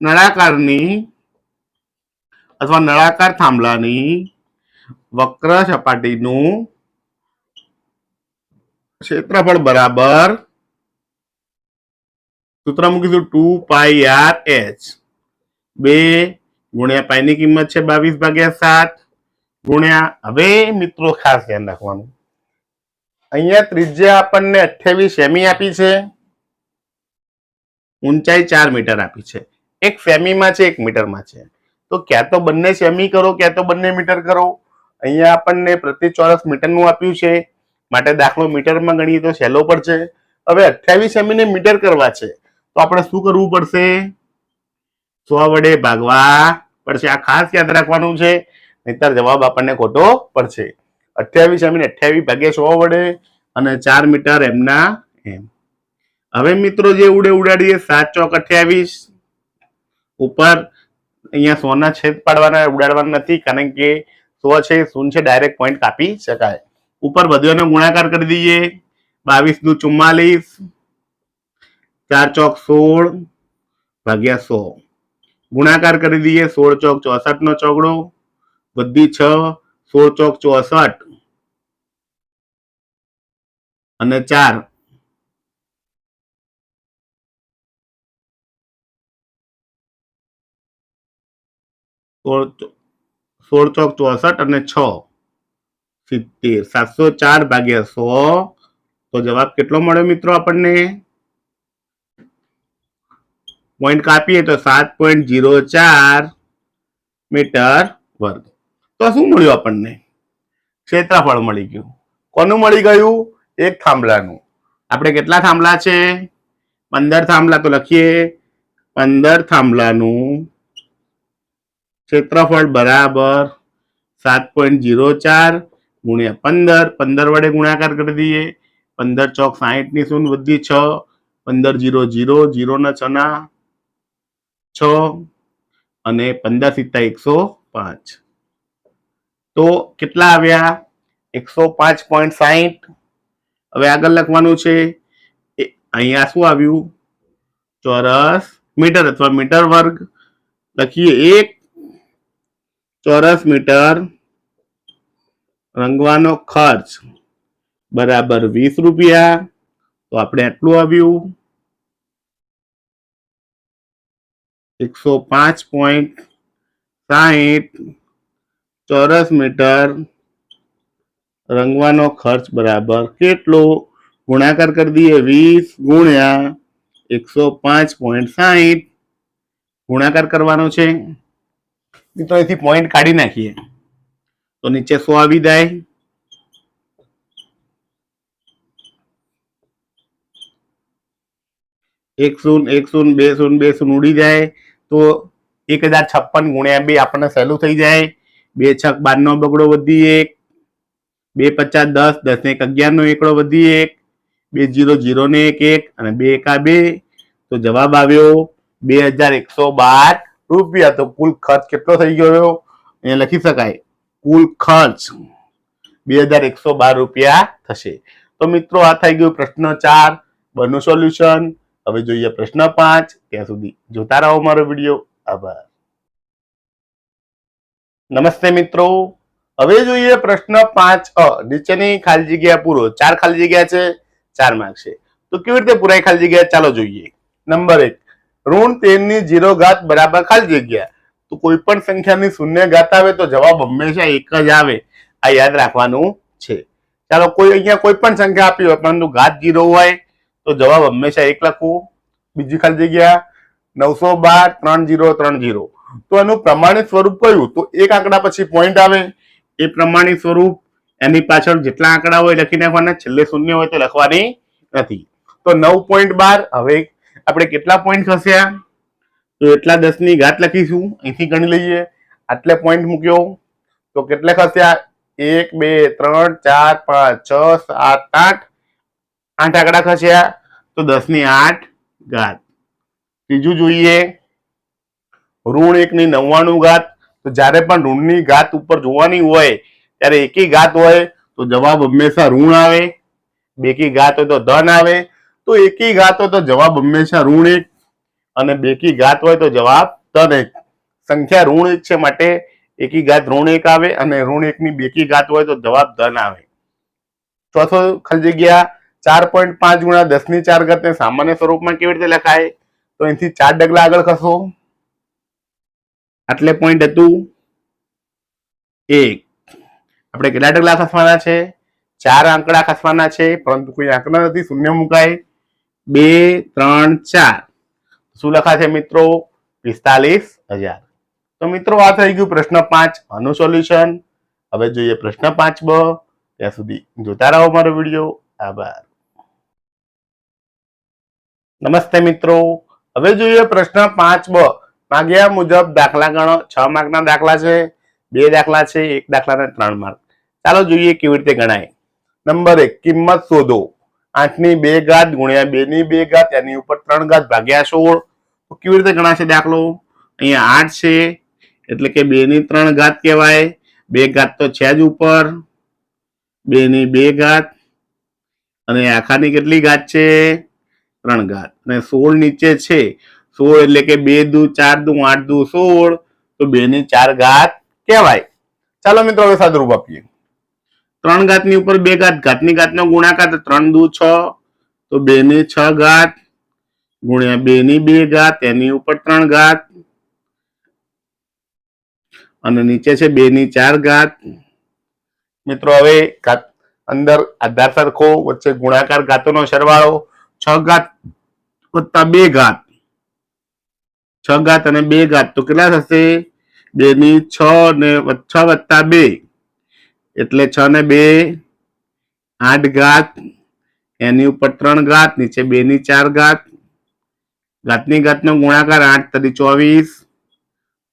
નળાકારની અથવા નળાકાર થાંભલાની વક્ર સપાટીનું ક્ષેત્રફળ બરાબર સૂત્ર મૂકીશું 2πr/h. 2 ગુણ્યા પાઈની કિંમત છે 22/7 ગુણ્યા, હવે મિત્રો ખાસ ધ્યાન રાખવાનું, અહીંયા ત્રિજ્યા આપણને 28 સેમી આપી છે, ઊંચાઈ 4 મીટર આપી છે. એક સેમીમાં છે, એક મીટરમાં છે. તો ક્યાં તો બંને સેમી કરો, ક્યાં તો બંને મીટર કરો. અહીંયા આપણને પ્રતિ ચોરસ મીટરનું આપ્યું છે, માટે દાખલો મીટરમાં ગણીએ તો સહેલો પડશે. હવે 28 સેમી ને મીટર કરવા છે તો આપણે શું કરવું પડશે? 100 વડે ભાગવા પડશે. આ ખાસ યાદ રાખવાનું છે, નહીતર જવાબ આપણને ખોટો પડશે. 28 સેમી ને 28 ભાગ્યા 100 વડે અને 4 મીટર એમના એમ. હવે મિત્રો જે ઉડાડીએ 7 ચોક 28 ઉપર. અહીંયા 100 ના છેદ પાડવાના, ઉડાડવાના નથી, કારણ કે 100 છે, 0 છે, ડાયરેક્ટ પોઈન્ટ કાપી શકાય. ઉપર બધુંનો ગુણાકાર કરી દઈએ. 22 દુ 44, 4 ચોક 16 ભાગ્યા 100 ગુણાકાર કરી દઈએ. 16 ચોક 64 નો ચોગડો, બધી 6, 16 ચોક 64 અને 4 16 ચોક 64 અને 6 70, 704 ભાગ્યા 100. તો જવાબ કેટલો મળ્યો મિત્રો આપણને? પોઈન્ટ કાપીએ તો 7.04 મીટર વર્ગ. તો શું મળ્યું આપણને? ક્ષેત્રફળ મળી ગયું. કોનું મળી ગયું? એક થાંભલાનું. આપણે કેટલા થાંભલા છે? 15 થાંભલા. તો લખીએ 15 થાંભલાનું ક્ષેત્રફળ બરાબર 7.04 ગુણ્યા 15. 15 વડે ગુણાકાર કરી દઈએ. 15 ચોક 60 ની શૂન્ય વધી 6, 15 0 0, 0 ના 6 ના 6 અને 15 સિત્તા 105. તો કેટલા આવ્યા? 105.60. હવે આગળ લખવાનું છે. અહીંયા શું આવ્યું? ચોરસ મીટર અથવા મીટર વર્ગ. લખીએ 1 ચોરસ મીટર રંગવાનો ખર્ચ બરાબર 20 રૂપિયા. તો આપણે આટલું આવ્યું 105.60 ચોરસ મીટર રંગવાનો ખર્ચ બરાબર કેટલો? ગુણાકાર કરી દઈએ. 20 ગુણ્યા 105.60 ગુણાકાર કરવાનો છે. મિત્રો અહીંથી પોઈન્ટ કાઢી નાખીએ તો નીચે 100 આવી જાય. એક શૂન્ય 1 0 2 0 2 0 ઉડી જાય તો 1056 ગુણ્યા 2 આપણને સહેલું થઈ જાય. 2 છક 12 નો બગડો વધી 1, 2 50 10, 10 ને 11 નો એકડો વધી 1, 2 0 0 ને 1 1 અને 2 એકા 2. તો જવાબ આવ્યો 2112 રૂપિયા. તો કુલ ખર્ચ કેટલો થઈ ગયો? એ લખી શકાય, કુલ ખર્ચ 2112 રૂપિયા થશે. તો મિત્રો આ થઈ ગયું પ્રશ્ન 4 બનું સોલ્યુશન. હવે જોઈએ પ્રશ્ન 5. ત્યાં સુધી જોતા રહો મારો વિડીયો. આભાર. નમસ્તે મિત્રો. હવે જોઈએ પ્રશ્ન 5 નીચેની ખાલી જગ્યા પૂરો. 4 ખાલી જગ્યા છે, 4 માર્ક છે. તો કેવી રીતે પૂરાય ખાલી જગ્યા? ચાલો જોઈએ. નંબર 1, ઋણ 13 ની 0 ઘાત બરાબર ખાલી જગ્યા. તો કોઈ પણ સંખ્યાની શૂન્ય ઘાત આવે તો જવાબ હંમેશા એક જ આવે. આ યાદ રાખવાનું છે. ચાલો કોઈ અહીંયા કોઈ પણ સંખ્યા આપી હોય પરંતુ ઘાત 0 હોય તો જવાબ હંમેશા 1 લખવું. બીજી ખાલી જગ્યા 912 3030. તો એનું પ્રમાણિત સ્વરૂપ કયું? તો એક આંકડા પછી પોઈન્ટ આવે એ પ્રમાણિત સ્વરૂપ. એની પાછળ જેટલા આંકડા હોય લખી નાખવાના, છેલ્લે શૂન્ય હોય તો લખવાની નથી. તો તો 9.12. હવે આપણે કેટલા પોઈન્ટ ખસ્યા? તો એટલા 10 ની ઘાત લખીશું, અહીંથી ગણી લઈએ. આટલે પોઈન્ટ મૂક્યો તો કેટલા ખસ્યા? 1 2 3 4 5 6 7 8 8 આંકડા ખસ્યા, તો 10 ની 8 ઘાત. ત્રીજું જોઈએ, ઋણ 1 ની 99 ઘાત. તો જ્યારે પણ ઋણની ઘાત ઉપર જોવાની હોય ત્યારે એકી ઘાત હોય તો જવાબ હંમેશા ઋણ આવે, બેકી ઘાત હોય તો ધન આવે. તો એકી ઘાત હોય તો જવાબ હંમેશા ઋણ 1 અને બેકી ઘાત હોય તો જવાબ ધન 1. સંખ્યા ઋણ 1 છે માટે એકી ઘાત ઋણ 1 આવે અને ઋણ 1 ની બેકી ઘાત હોય તો જવાબ ધન આવે. ચોથો ખાલી જગ્યા 4.5 ગુણ્યા 10 ની 4 ઘાત ને સામાન્ય સ્વરૂપમાં કેવી રીતે લખાય? તો અહીંથી 4 ડગલા આગળ ખસો. આટલે પોઈન્ટ હતું 1. આપણે કેટલા ડગલા ખસવાના છે? 4 આંકડા ખસવાના છે, પરંતુ કોઈ આંકડા નથી, શૂન્ય મુકાય. 2 3 4. શું લખાશે મિત્રો? 45,000. તો મિત્રો આ થઈ ગયું પ્રશ્ન 5 આનું સોલ્યુશન. હવે જોઈએ પ્રશ્ન 5બ. ત્યાં સુધી જોતા રહો મારો વિડીયો. આભાર. નમસ્તે મિત્રો, હવે જોઈએ પ્રશ્ન 5બ. માંગ્યા મુજબ દાખલા ગણો. 6 માર્કના દાખલા છે, 2 દાખલા છે, 1 દાખલા ને 3 માર્ક. ચાલો જોઈએ કેવી રીતે ગણાય. નંબર 1, કિંમત શોધો. 8 ની 2 ઘાત ગુણ્યા 2 ની 2 ઘાત એની ઉપર 3 ઘાત ભાગ્યા 16. તો કેવી રીતે ગણાશે દાખલો? અહીંયા 8 છે એટલે કે 2 ની 3 ઘાત કહેવાય. 2 ઘાત તો છે જ ઉપર, 2 ની 2 ઘાત અને આખાની કેટલી ઘાત છે? 3 ઘાત. અને 16 નીચે છે. 16 એટલે કે 2 દુ 4 દુ 8 દુ 16, તો 2 ની 4 ઘાત કહેવાય. ચાલો મિત્રો હવે સાદુરૂપ આપીએ. 3 ઘાતની ઉપર 2 ઘાત, ઘાતની ઘાતનો ગુણાકાર, તો 3 દુ 6, તો 2 ની 6 ઘાત ગુણ્યા 2 ની 2 ઘાત એની ઉપર 3 ઘાત અને નીચે છે 2 ની 4 ઘાત. મિત્રો હવે અંદર આધાર સરખો, વચ્ચે ગુણાકાર ઘાતોનો સરવાળો. 6 ઘાત વત્તા 2 ઘાત, 6 ઘાત અને 2 ઘાત તો કેટલા થશે? 2 ની 6 ને 6 વત્તા 2 એટલે 6 ને 2 8 ઘાત એની ઉપર 3 ઘાત, નીચે 2 ની 4 ઘાત. ઘાતની ઘાતનો ગુણાકાર 8 તરી 24,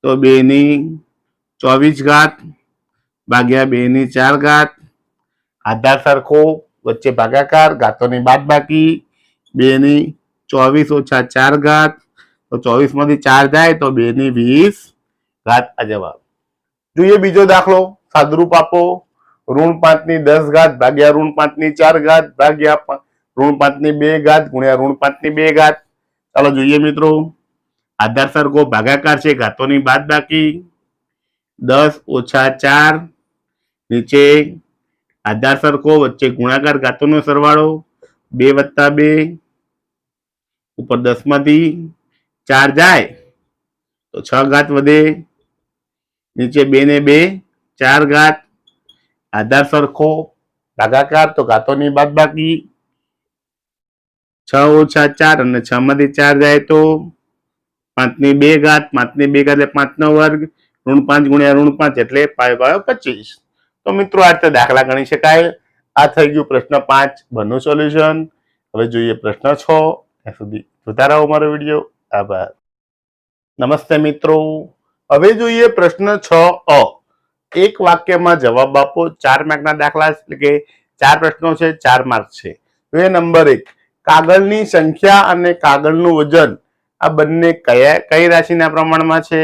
તો 2 ની 24 ઘાત ભાગ્યા 2 ની 4 ઘાત. આધાર સરખો, વચ્ચે ભાગાકાર, ઘાતોની બાદબાકી. 2 ની 24 ઓછા 4 ઘાત, તો 24 માંથી 4 જાય તો 2 ની 20 ઘાત આ જવાબ. જોઈએ બીજો દાખલો. સાદુરૂપ આપો. ઋણ 5 ની 10 ઘાત ભાગ્યા ઋણ 5 ની 4 ઘાત ભાગ્યા ઋણ 5 ની 2 ઘાત ગુણ્યા ઋણ 5 ની 2 ઘાત. ચાલો જોઈએ મિત્રો. આધાર સરખો, ભાગાકાર છે, ઘાતોની બાદબાકી. 10 ઓછા 4 નીચે આધાર સરખો, વચ્ચે ગુણાકાર ઘાતોનો સરવાળો. 2 વત્તા 2 ઉપર 10 માંથી 4 જાય તો 6 ઘાત વધે, નીચે 2 ને 2 4 ઘાત. આધાર સરખો, ભાગાકાર તો ઘાતોની બાદબાકી. 6 ઓછા 4 અને 6 માંથી 4 જાય તો 5 ની 2 ઘાત, 5 ની 2 ઘાત એટલે 5 નો વર્ગ. ઋણ 5 ગુણ્યા ઋણ 5 એટલે 25. તો મિત્રો આ રીતે દાખલા ગણી શકાય. આ થઈ ગયું પ્રશ્ન 5 બનું સોલ્યુશન. હવે જોઈએ પ્રશ્ન 6. ત્યાં સુધી જોતા રહો મારો વિડીયો. આભાર. નમસ્તે મિત્રો, હવે જોઈએ પ્રશ્ન 6a. એક વાક્યમાં જવાબ આપો. 4 માર્કના દાખલા એટલે કે 4 પ્રશ્નો છે, 4 માર્ક છે. હવે નંબર 1, કાગળની સંખ્યા અને કાગળનું વજન આ બંને કઈ રાશિના પ્રમાણમાં છે?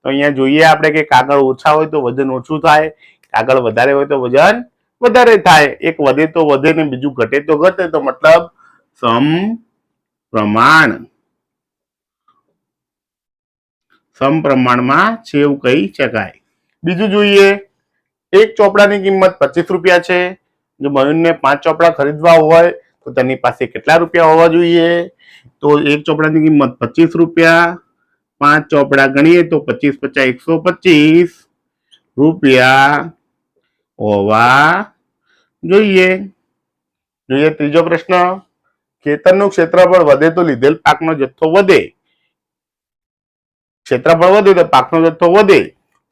તો અહીંયા જોઈએ આપણે કે કાગળ ઓછા હોય તો વજન ઓછું થાય, કાગળ વધારે હોય તો વજન વધારે થાય. એક વધે તો વધે ને બીજું ઘટે તો ઘટે, તો મતલબ સમપ્રમાણમાં છે એવું કહી શકાય. બીજું જોઈએ, એક ચોપડાની કિંમત 25 રૂપિયા છે. જો મયુરને 5 ચોપડા ખરીદવા હોય તો તેની પાસે કેટલા રૂપિયા હોવા જોઈએ? તો એક ચોપડાની કિંમત 25 રૂપિયા, 5 ચોપડા ગણીએ તો 25 × 5 125 રૂપિયા હોવા જોઈએ. જોઈએ ત્રીજો પ્રશ્ન, ખેતરનું ક્ષેત્રફળ વધે તો લીધેલ પાકનો જથ્થો વધે. ક્ષેત્રફળ વધે તો પાકનો જથ્થો વધે,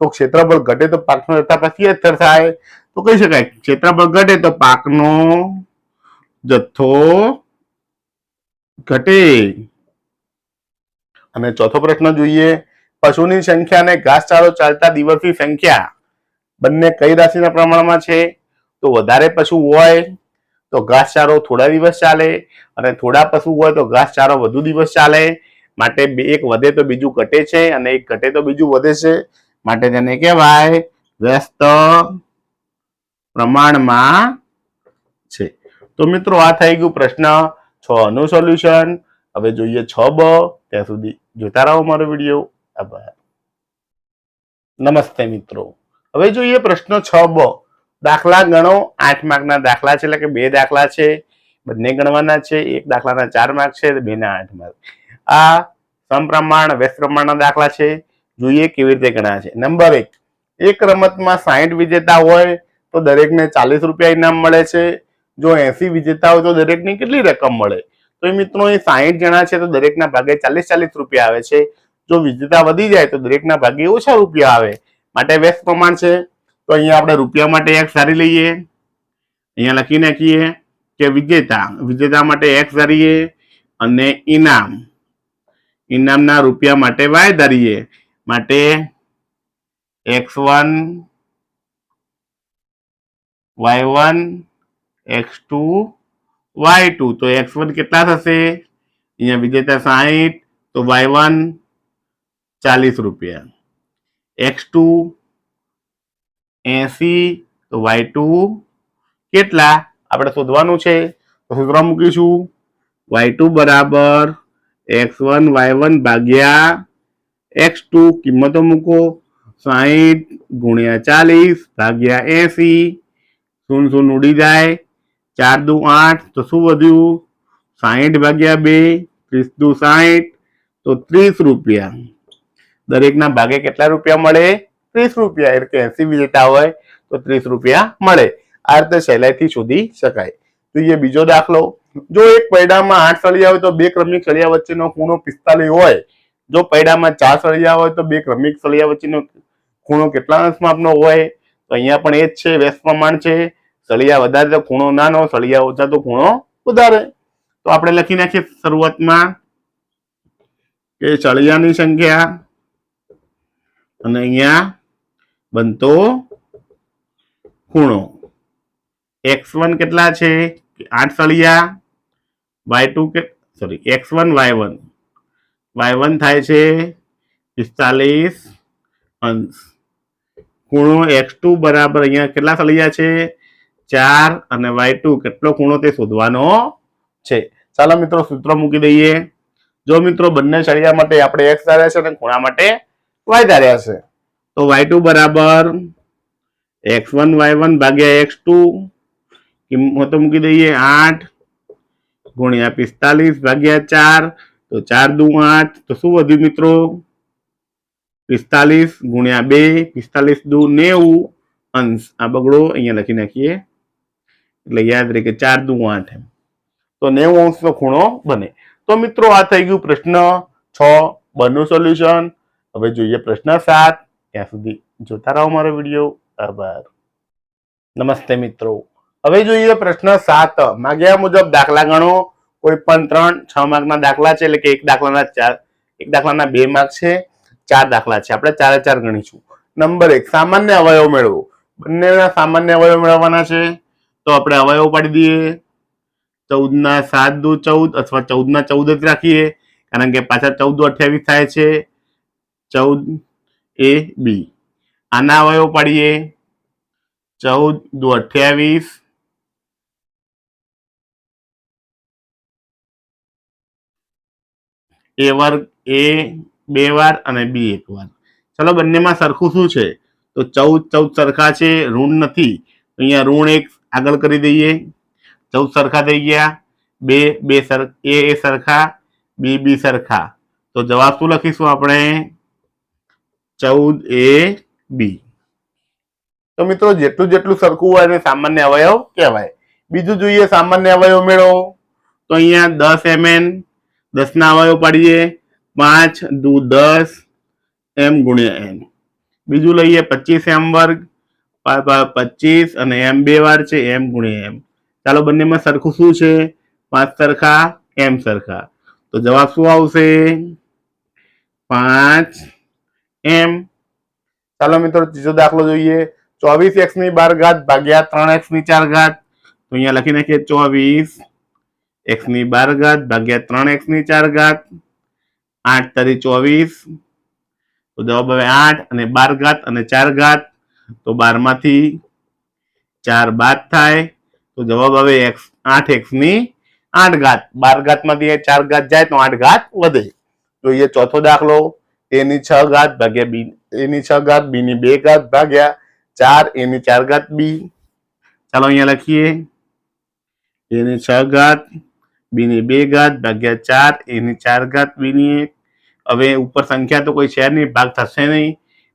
તો ક્ષેત્રફળ ઘટે તો પાકનો જથ્થા પછી અસર થાય. તો કહી શકાય ક્ષેત્રફળ ઘટે તો પાકનો જથ્થો ઘટે. અને ચોથો પ્રશ્ન જોઈએ, પશુની સંખ્યા અને ઘાસચારો ચાલતા દિવસની સંખ્યા બંને કઈ રાશિના પ્રમાણમાં છે? તો વધારે પશુ હોય તો ઘાસચારો થોડા દિવસ ચાલે, અને થોડા પશુ હોય તો ઘાસચારો વધુ દિવસ ચાલે. માટે એક વધે તો બીજું ઘટે છે, અને એક ઘટે તો બીજું વધે છે. માટે તેને કહેવાય વ્યસ્ત પ્રમાણમાં છે. તો મિત્રો આ થઈ ગયું પ્રશ્ન 6 નું સોલ્યુશન. હવે જોઈએ 6બ. ત્યાં સુધી જોતા રહો મારો વિડીયો. આભાર. નમસ્તે મિત્રો. હવે જોઈએ પ્રશ્ન 6બ. દાખલા ગણો. 8 માર્કના દાખલા છે, એટલે કે 2 દાખલા છે, બંને ગણવાના છે. એક દાખલાના 4 માર્ક છે, 2 ના 8 માર્ક. આ સમપ્રમાણ વ્યસ્ત પ્રમાણના દાખલા છે. જોઈએ કેવી રીતે ગણાય છે. નંબર 1, એક રમતમાં 60 વિજેતા હોય તો દરેકને 40 રૂપિયા ઇનામ મળે છે. જો 80 વિજેતા હોય તો દરેકને કેટલી રકમ મળે? તો મિત્રો એ 60 જણા છે તો દરેકના ભાગે 40 રૂપિયા આવે છે. જો વિજેતા વધી જાય તો દરેકના ભાગે ઓછા રૂપિયા આવે. માટે વ્યસ્ત પ્રમાણ છે. તો અહીંયા આપણે રૂપિયા માટે x ધારી લઈએ. અહીંયા લખી નાખીએ કે વિજેતા માટે x ધારીએ, અને ઇનામના રૂપિયા માટે y ધારીએ. માટે x1 y1 x2 y2. તો x1 કેટલા થશે? અહીંયા વિજેતા 60 તો y1 40 રૂપિયા, x2 80 તો y2 કેટલા આપણે શોધવાનું છે. તો સૂત્ર મૂકીશું y2 બરાબર x1 y1 ભાગ્યા x2. કિંમતો મૂકો 60 ગુણ્યા 40 ભાગ્યા 80. 0 ઉડી જાય. 4 દુ 8. તો શું વધ્યું? 60 ભાગ્યા 2. 30 દુ 60. તો 30 રૂપિયા. દરેકના ભાગે કેટલા રૂપિયા મળે? 30 રૂપિયા. એટલે કે 80 વિજેતા હોય તો 30 રૂપિયા મળે. આ રીતે સહેલાઈથી શોધી શકાય. જોઈએ બીજો દાખલો. જો એક પૈડામાં 8 સળિયા હોય તો 2 ક્રમિક સળિયા વચ્ચેનો ખૂણો 45 હોય. જો પૈડામાં 4 સળિયા હોય તો 2 ક્રમિક સળિયા વચ્ચેનો ખૂણો કેટલા અંશ માપનો હોય? તો અહીંયા પણ એ જ છે, વ્યસ્ત પ્રમાણ છે. સળિયા વધારે તો ખૂણો નાનો, સળિયા ઓછા તો ખૂણો વધારે. તો આપણે લખી નાખીએ શરૂઆતમાં કે સળિયાની સંખ્યા અને અહીંયા બનતો ખૂણો. x1 કેટલા છે? 8 સળિયા. y2 x1 y1 થાય છે 45 અંશ. ખૂણો x2 બરાબર અહીંયા કેટલા સળિયા છે? 4. અને y2 કેટલો ખૂણો તે શોધવાનો છે. ચાલો મિત્રો સૂત્ર મૂકી દઈએ. જો મિત્રો બંને સળિયા માટે આપણે x ધાર્યા છે અને ખૂણા માટે y ધાર્યા છે. તો y2 બરાબર x1 y1 ભાગ્યા x2. કિંમતો મૂકી દઈએ 8 ગુણ્યા 45 ભાગ્યા 4. તો 4 દુ 8. તો શું વધ્યું મિત્રો? 45 ગુણ્યા 2. 45 દુ 90 અંશ. આ બગડો અહીંયા લખી નાખીએ એટલે યાદ રહે કે 4 દુ 8. તો 90 અંશનો ખૂણો બને. તો મિત્રો આ થઈ ગયું પ્રશ્ન 6 નું સોલ્યુશન. હવે જોઈએ પ્રશ્ન 7. ત્યાં સુધી જોતા રહો મારો વિડીયો. આભાર. નમસ્તે મિત્રો. હવે જોઈએ પ્રશ્ન 7. માંગ્યા મુજબ દાખલા ગણો. કોઈ પણ 3-6 માર્કના દાખલા છે, એટલે કે એક દાખલાના 2 માર્ક છે, 4 દાખલા છે. આપણે 4 ગણીશું. નંબર 1, સામાન્ય અવયવ મેળવો. બંનેના સામાન્ય અવયવ મેળવવાના છે. તો આપણે અવયવ પાડી દઈએ. 14 ના 7 દુ 14 અથવા 14 ના 14 જ રાખીએ, કારણ કે પાછા 14 દુ 28 થાય છે. 14 a b. આના અવયવ પાડીએ. 14 દુ 28. a વર્ગ a 2 વાર અને b 1 વાર. ચલો બંનેમાં સરખું શું છે? તો 14 સરખા છે, ઋણ નથી. અહીંયા ઋણ 1 આગળ કરી દઈએ. 14 સરખા થઈ ગયા. 2 a સરખા, b સરખા. તો જવાબ શું લખીશું આપણે? 14 a b. તો મિત્રો જેટલું સરખું હોય એને સામાન્ય અવયવ કહેવાય. બીજું જોઈએ સામાન્ય અવયવ મેળવો. તો અહીંયા 10 mn. 10 ના અવયવ પાડીએ. 5 દુ 10 m ગુણ્યા n. બીજું લઈએ 25 m વર્ગ. 25 અને m 2 વાર છે, m ગુણ્યા m. ચાલો બંનેમાં સરખું શું છે? 5 સરખા એમ સરખા. તો જવાબ શું આવશે? 5m. ચાલો મિત્રો ત્રીજો દાખલો જોઈએ. 24x ની 12 ઘાત ભાગ્યા 3x ની 4 ઘાત. તો અહીંયા લખી નાખીએ 24x ની 12 ઘાત ભાગ્યા 3x ની 4 ઘાત. 8 તરી 24. તો જવાબ હવે 8 અને 12 ઘાત અને 4 ઘાત. તો 12 માંથી 4 બાદ થાય. તો જવાબ હવે 8x ની 8 ઘાત. 12 ઘાત માંથી 4 ઘાત જાય તો 8 ઘાત વધે. જોઈએ ચોથો દાખલો. a ની 6 ઘાત ભાગ્યા b, a ની 6 ઘાત b ની 2 ઘાત ભાગ્યા 4 a ની 4 ઘાત b. ચાલો અહીંયા લખીએ a ની 6 ઘાત b ની 2 ઘાત ભાગ્યા 4 a ની 4 ઘાત b ની 1. હવે ઉપર સંખ્યા તો કોઈ છે નહીં, ભાગ થશે નહીં,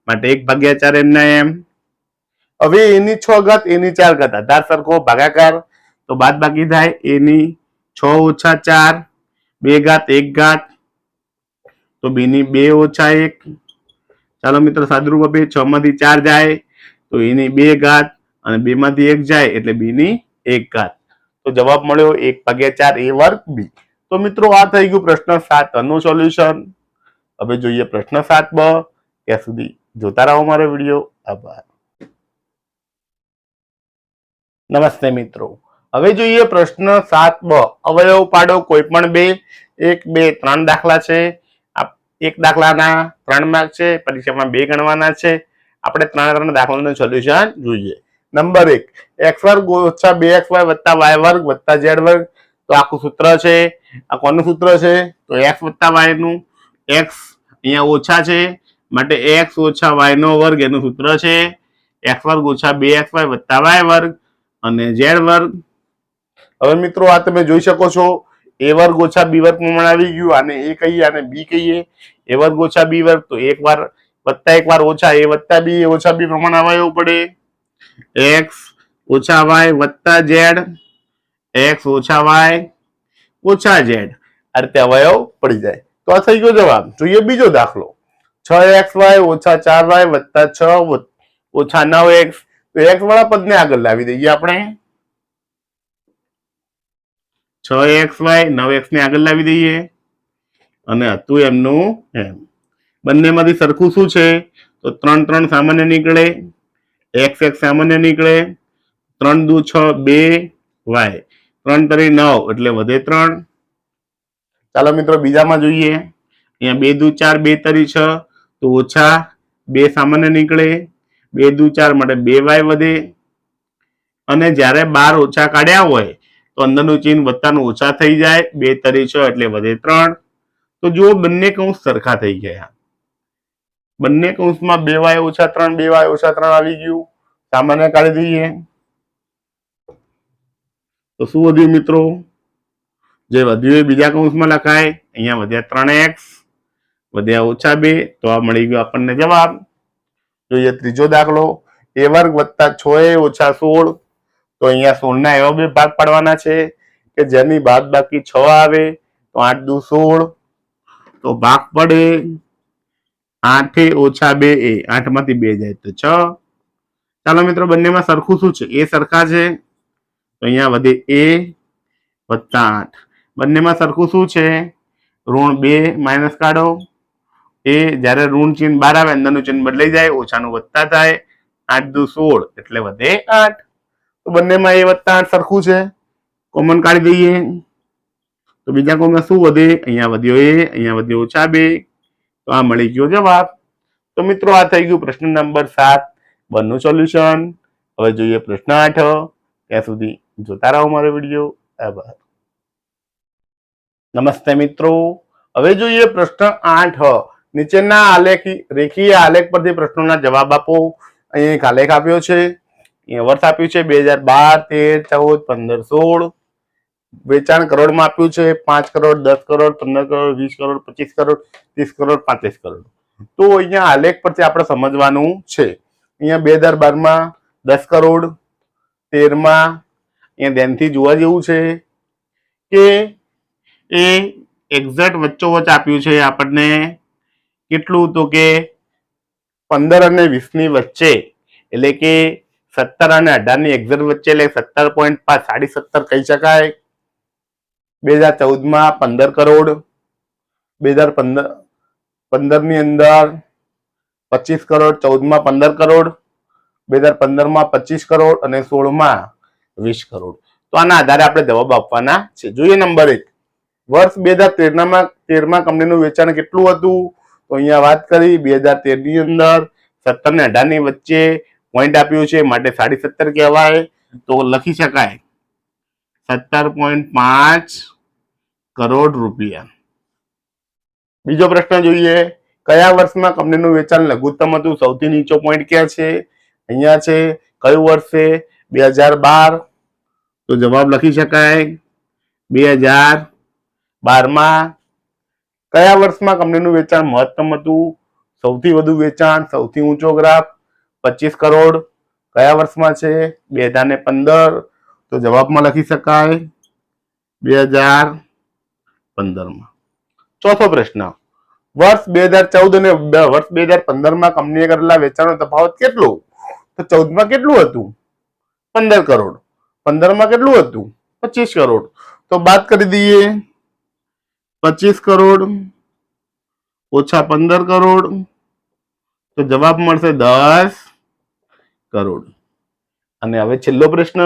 માટે 1 ભાગ્યા 4 એમના એમ. હવે a ની 6 ઘાત a ની 4 ઘાત આધાર સરખો ભાગાકાર, તો બાદ બાકી થાય a ની 6 ઓછા 4 2 ઘાત 1 ઘાત. તો b ની 2 ઓછા 1. ચાલો મિત્રો સાદુરૂપ આપીએ. 6 માંથી 4 જાય તો a ની 2 ઘાત અને 2 માંથી 1 જાય એટલે b ની 1 ઘાત. તો જવાબ મળ્યો 1 ભાગ્યા 4 a વર્ગ b. તો મિત્રો આ થઈ ગયું પ્રશ્ન 7 નું સોલ્યુશન. હવે જોઈએ પ્રશ્ન 7બ. ત્યાં સુધી જોતા રહો મારો વિડીયો. આભાર. નમસ્તે મિત્રો. હવે જોઈએ પ્રશ્ન 7બ. અવયવ પાડો કોઈ પણ બે. 1 2 3 દાખલા છે. એક દાખલાના 3 માર્ક છે. પરીક્ષામાં 2 ગણવાના છે. આપણે 3 દાખલાનું સોલ્યુશન જોઈએ. નંબર 1, x વર્ગ ઓછા 2xy વત્તા y વર્ગ વત્તા z વર્ગ. તો આખું સૂત્ર છે. આ કોનું સૂત્ર છે? તો x વત્તા y નું. x અહીંયા ઓછા છે માટે x ઓછા y નો વર્ગ એનું સૂત્ર છે. x વર્ગ ઓછા 2xy વત્તા y વર્ગ અને z વર્ગ. હવે મિત્રો આ તમે જોઈ શકો છો a વર્ગ ઓછા b વર્ગ પ્રમાણે આવી ગયું. આને a કહીએ આને b કહીએ. a વર્ગ ઓછા b વર્ગ તો એક વાર વત્તા એક વાર ઓછા a વત્તા b ઓછા b પ્રમાણે આવવું પડે. x ઓછા y વત્તા z, x ઓછા y ઓછા z. આ રીતે અવયવ પડી જાય. તો આ થઈ ગયો જવાબ. જોઈએ બીજો દાખલો. 6xy ઓછા 4y વત્તા 6 ઓછા 9x. તો x વાળા પદને આગળ લાવી દઈએ આપણે. 6xy 9x ને આગળ લાવી દઈએ અને હતું એમનું એમ. બંનેમાંથી સરખું શું છે? તો 3 3 સામાન્ય નીકળે, x x સામાન્ય નીકળે. 3 દુ 6 2y, 3 તરી 9 એટલે વધે 3. ચાલો મિત્રો બીજામાં જોઈએ. અહીંયા 2 દુ 4 2 તરી 6 તો ઓછા 2 સામાન્ય નીકળે. 2 દુ 4 માટે 2y વધે. અને જ્યારે 12 ઓછા કાઢ્યા હોય તો અંદરનું ચિહ્ન વત્તાનું ઓછા થઈ જાય. 2 તરી 6 એટલે વધે 3. તો જુઓ બંને કૌંસ સરખા થઈ ગયા. બંને કૌંસમાં 2y ઓછા 3 2y ઓછા 3 આવી ગયું. સામાન્ય કાઢી દઈએ તો શું વધ્યું મિત્રો? જે વધ્યું એ બીજા કૌંસમાં લખાય. અહીંયા વધ્યા 3x વધ્યા ઓછા 2. તો આ મળી ગયો આપણને જવાબ. જોઈએ ત્રીજો દાખલો. a વર્ગ વત્તા 6a ઓછા 16. તો અહીંયા 16 ના એવા બે ભાગ પાડવાના છે કે જેની બાદ બાકી 6 આવે. તો 8 દુ 16. તો ભાગ પડે 8 ઓછા 2a. 8 માંથી 2 જાય તો 6. ચાલો મિત્રો બંનેમાં સરખું શું છે? એ સરખા છે તો અહીંયા વધે a વત્તા 8. બંનેમાં સરખું શું છે? ઋણ 2 માઇનસ કાઢો. એ જ્યારે ઋણ ચિહ્ન બહાર આવે અંદરનું ચિહ્ન બદલાઈ જાય, ઓછાનું વત્તા થાય. 8 દુ 16 એટલે વધે 8. તો બંનેમાં a વત્તા 8 સરખું છે. કોમન કાઢી દઈએ તો બીજા કોમમાં શું વધે? અહીંયા વધ્યો a, અહીંયા વધ્યો ઓછા 2. તો આ મળી ગયો જવાબ. તો મિત્રો આ થઈ ગયું પ્રશ્ન નંબર 7 નું સોલ્યુશન. હવે જોઈએ પ્રશ્ન 8. ત્યાં સુધી જોતા રહો મારો વિડીયો. આભાર. નમસ્તે મિત્રો. હવે જોઈએ પ્રશ્ન 8. નીચેના રેખીય આલેખ પરથી પ્રશ્નોના જવાબ આપો. અહીં એક આલેખ આપ્યો છે. અહીંયા વર્ષ આપ્યું છે 2012 13 14 15 16. વેચાણ કરોડમાં આપ્યું છે 5 કરોડ 10 કરોડ 15 કરોડ 20 કરોડ 25 કરોડ 30 કરોડ 35 કરોડ. તો અહીંયા આલેખ પરથી આપણે સમજવાનું છે. અહીંયા 2012માં 10 કરોડ, 13માં અહીંયા ધ્યાનથી જોવા જેવું છે કે એ એક્ઝેક્ટ વચ્ચોવચ આપ્યું છે આપણને. કેટલું? તો કે 15 અને 20 ની વચ્ચે, એટલે કે 17 અને 18 ની એક્ઝેક્ટ વચ્ચે, એટલે 17.5 17.5 કહી શકાય. 2014 માં 15 કરોડ, 2015 ની અંદર 25 કરોડ, 14 માં 15 કરોડ, 2015 માં 25 કરોડ અને 16 માં 20 કરોડ. તો આના આધારે આપણે જવાબ આપવાના છે. જોઈએ નંબર 1, વર્ષ 2013 માં કંપનીનું વેચાણ કેટલું હતું? તો અહીંયા વાત કરી 2013 ની અંદર 17 ને 18 ની વચ્ચે પોઈન્ટ આપ્યું છે માટે 17.5 કહેવાય. તો લખી શકાય 17.5 કરોડ રૂપિયા. બીજો પ્રશ્ન જોઈએ, કયા વર્ષમાં કંપનીનું વેચાણ લઘુત્તમ હતું? સૌથી નીચો પોઈન્ટ ક્યાં છે? અહીંયા છે. કયું વર્ષ છે? 2012. તો જવાબ લખી શકાય 2012 માં. કયા વર્ષમાં કંપનીનું વેચાણ મહત્તમ હતું? સૌથી વધુ વેચાણ, સૌથી ઊંચો ગ્રાફ 25 કરોડ. કયા વર્ષમાં છે? 2015. તો જવાબમાં લખી શકાય 2015 માં. ચોથો પ્રશ્ન, વર્ષ 2014 અને વર્ષ 2015 માં કંપનીએ કરેલા વેચાણનો તફાવત કેટલો? તો 14 માં કેટલું હતું? 15 કરોડ. 15 માં કેટલું હતું? 25 કરોડ. તો બાદ કરી દઈએ 25 કરોડ ઓછા 15 કરોડ. તો જવાબ મળશે 10 કરોડ. અને હવે છેલ્લો પ્રશ્ન,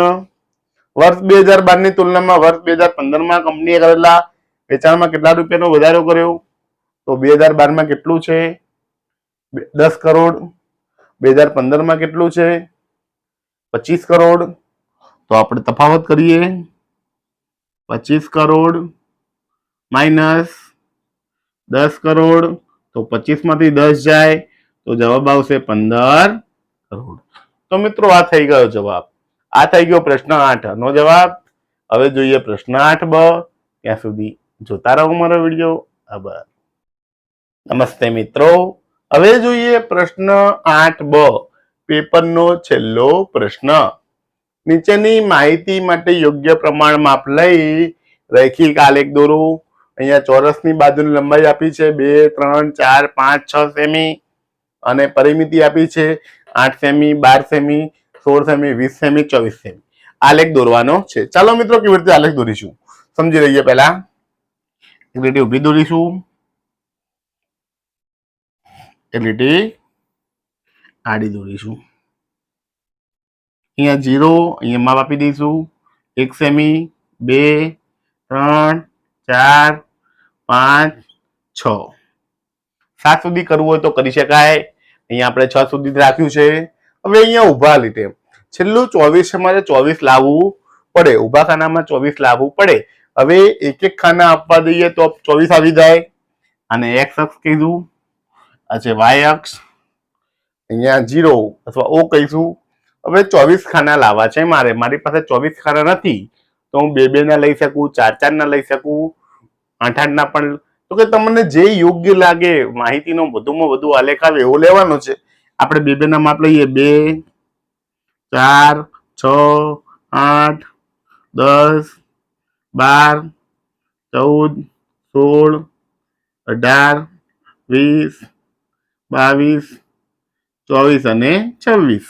વર્ષ 2012 ની તુલનામાં વર્ષ 2015 માં કંપનીએ કરેલા વેચાણમાં કેટલા રૂપિયાનો વધારો કર્યો? તો 2012 માં કેટલું છે? 10 કરોડ. 2015 માં કેટલું છે? 25 કરોડ. તો આપણે તફાવત કરીએ 25 કરોડ માઇનસ 10 કરોડ. તો 25 માંથી 10 જાય તો જવાબ આવશે 15 કરોડ. તો મિત્રો આ થઈ ગયો જવાબ. આ થઈ ગયો પ્રશ્ન 8 નો જવાબ. હવે જોઈએ પ્રશ્ન 8બ. ત્યાં સુધી જોતા રહો મારો વિડીયો. આભાર. નમસ્તે મિત્રો. હવે જોઈએ પ્રશ્ન 8બ, પેપરનો છેલ્લો પ્રશ્ન. નીચેની માહિતી માટે યોગ્ય પ્રમાણ માપ લઈ રૈખિક આલેખ દોરો. અહીંયા ચોરસની બાજુની લંબાઈ આપી છે 2, 3, 4, 5, 6 સેમી અને પરિમિતિ આપી છે 8 semi, 12 semi, 16 semi, 20 semi, 24 semi. આલેખ દોરવાનો છે. ચાલો મિત્રો કેવી રીતે આલેખ દોરીશું સમજી લઈએ. પહેલા એક લીટી ઊભી દોરીશું, એક લીટી આડી દોરીશું. અહીંયા 0 અહીંયા માપ આપી દઈશું 1 સેમી, 2, 3, 4, 5, 6, 7 સુધી કરવું હોય તો કરી શકાય. અહીંયા આપણે 6 સુધી રાખ્યું છે. હવે અહીંયા ઊભા લીટે છેલ્લું 24 અમારે 24 લાવવું પડે. ઊભા ખાનામાં 24 લાવવું પડે. હવે એક એક ખાના આપવા દઈએ તો 24 આવી જાય. અને એક્સ અક્ષ કીધું, આ છે વાય અક્ષ. અહીંયા 0 અથવા ઓ કહીશું. હવે 24 ખાના લાવવા છે મારી પાસે 24 ખાના નથી તો હું 2 ના લઈ શકું, 4 ના લઈ શકું, 8 ના પણ. તો કે તમને જે યોગ્ય લાગે, માહિતીનો વધુમાં વધુ આલેખ આવે એવો લેવાનો છે. આપણે 2 ના માપ લઈએ 2, 4, 6, 8, 10, 12, 14, 16, 18, 20, 22, 24 અને 26.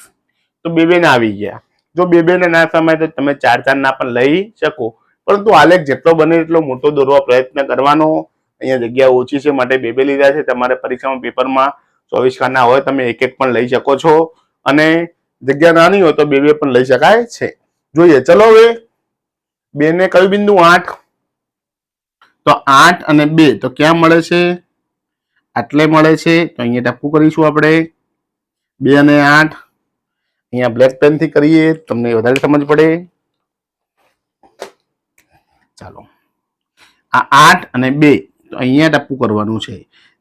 તો 2 ના આવી ગયા. જો 2 ને ના સમાય તો તમે 4 ના પણ લઈ શકો. પરંતુ આલેખ જેટલો બને એટલો મોટો દોરવા પ્રયત્ન કરવાનો. અહીંયા જગ્યા ઓછી છે માટે 2 લીધા છે. તમારે પરીક્ષામાં પેપરમાં 24 ખાના હોય તમે એક એક પણ લઈ શકો છો અને જગ્યા નાની હોય તો 2 પણ લઈ શકાય છે. જોઈએ ચલો હવે 2 ને કયું બિંદુ 8, તો 8 અને 2 તો ક્યાં મળે છે? આટલે મળે છે. તો અહીંયા ટપકું કરીશું આપણે 2 અને 8. અહીંયા બ્લેક પેન થી કરીએ તમને વધારે સમજ પડે. ચાલો આ 8 અને 2 તો અહીંયા ટપકું કરવાનું છે.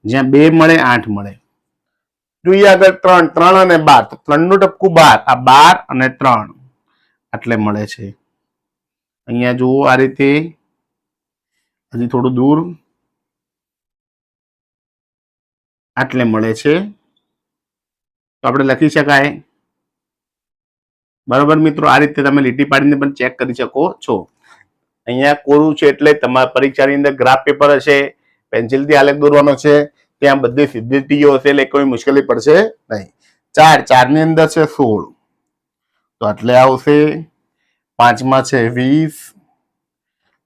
જ્યાં 2 મળે 8 મળે. જોઈએ આગળ 3, 3 અને 12 તો 3 નું ટપકું 12. આ 12 અને 3 આટલે મળે છે. અહીંયા જુઓ આ રીતે, હજી થોડું દૂર આટલે મળે છે. તો આપણે લખી શકાય. બરોબર મિત્રો, આ રીતે તમે લીટી પાડીને પણ ચેક કરી શકો છો. અહીંયા કોરું છે એટલે તમારા પરીક્ષાની અંદર ગ્રાફ પેપર હશે, પેન્સિલથી આલેખ દોરવાનો છે. ત્યાં બધી સીધી ટીઓ હશે એટલે કોઈ મુશ્કેલી પડશે નહીં. 4 ની અંદર છે 16 તો આટલે આવશે. 5 માં છે 20,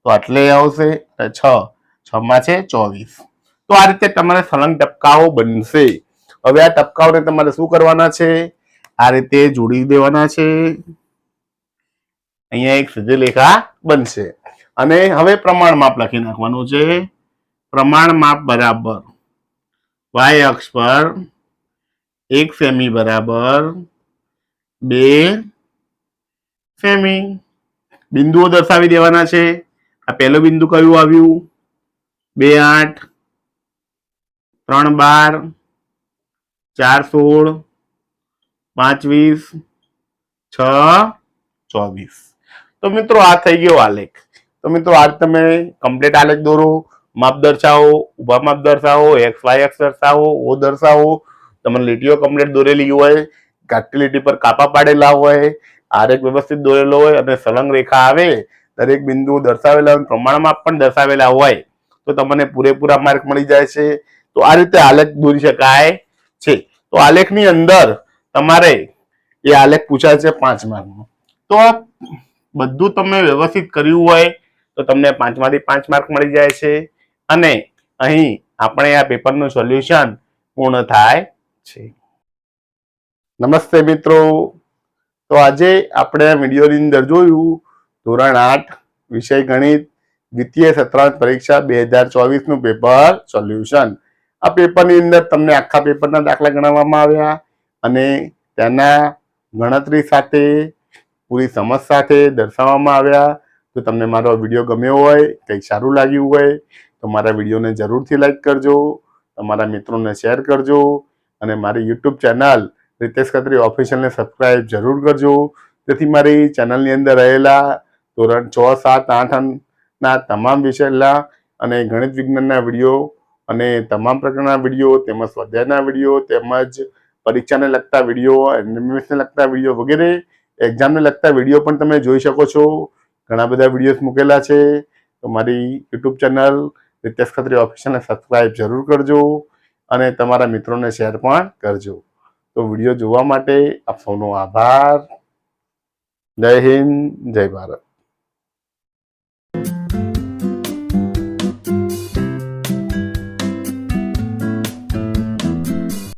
તો આટલે આવશે 6 6 માં છે 24. તો આ રીતે તમારે સળંગ ટપકાઓ બનશે. હવે આ ટપકાઓને તમારે શું કરવાના છે? આ રીતે જોડી દેવાના છે. અહીંયા એક સીધી રેખા બનશે અને હવે પ્રમાણ માપ લખી નાખવાનું છે. પ્રમાણ માપ બરાબર y અક્ષ પર 1 સેમી બરાબર 2 સેમી. બિંદુઓ દર્શાવી દેવાના છે. આ પહેલો બિંદુ કયું આવ્યું? 2 8, 3 12, 4 16, 5 20, 6 24. તો મિત્રો આ થઈ ગયો આલેખ. તો મિત્રો આજ તમે કમ્પ્લીટ આલેખ દોરો, માપ દર્શાવો, ઉભા માપ દર્શાવો, એક્સ વાય અક્ષ દર્શાવો, ઓ દર્શાવો. તમને લીટીઓ કમ્પ્લીટ દોરેલી હોય, ઘાટી લીટી પર કાપા પાડેલા હોય, આરેખ વ્યવસ્થિત દોરેલો હોય અને સળંગ રેખા આવે, દરેક બિંદુઓ દર્શાવેલા હોય, પ્રમાણ માપ પણ દર્શાવેલા હોય તો તમને પૂરેપૂરા માર્ક મળી જાય છે. તો આ રીતે આલેખ દોરી શકાય છે. તો આલેખની અંદર તમારે એ આલેખ પૂછાય છે 5 માર્કનો. તો બધું તમે વ્યવસ્થિત કર્યું હોય તો તમને 5 માંથી 5 માર્ક મળી જાય છે અને અહીં આપણે આ પેપરનું સોલ્યુશન પૂર્ણ થાય છે. નમસ્તે મિત્રો. તો આજે આપણે આ વિડીયોની અંદર જોયું ધોરણ 8 વિષય ગણિત દ્વિતીય સત્રાંત પરીક્ષા 2024 નું પેપર સોલ્યુશન. આ પેપરની અંદર તમને આખા પેપરના દાખલા ગણાવવામાં આવ્યા અને તેના ગણતરી સાથે પૂરી સમજ સાથે દર્શાવવામાં આવ્યા. જો તમને મારો વિડીયો ગમ્યો હોય, કંઈક સારું લાગ્યું હોય તો મારા વિડીયોને જરૂરથી લાઈક કરજો, તમારા મિત્રોને શેર કરજો અને મારી યુટ્યુબ ચેનલ રીતેશ ખત્રી ઓફિશિયલને સબસ્ક્રાઇબ જરૂર કરજો, જેથી મારી ચેનલની અંદર રહેલા ધોરણ 6, 7, 8 ના તમામ વિષયના અને ગણિત વિજ્ઞાનના વિડીયો અને તમામ પ્રકારના વિડીયો તેમજ સ્વાધ્યાયના વિડીયો તેમજ પરીક્ષાને લગતા વિડીયો, એનિમેશનને લગતા વિડીયો વગેરે એક્ઝામને લગતા વિડીયો પણ તમે જોઈ શકો છો. ઘણા બધા વિડીયોઝ મૂકેલા છે. તો મારી યુટ્યુબ ચેનલ રીતેશ ખત્રી ઓફિશિયલને સબસ્ક્રાઇબ જરૂર કરજો અને તમારા મિત્રોને શેર પણ કરજો. તો વિડીયો જોવા માટે આપ સૌનો આભાર. જય હિન્દ, જય ભારત.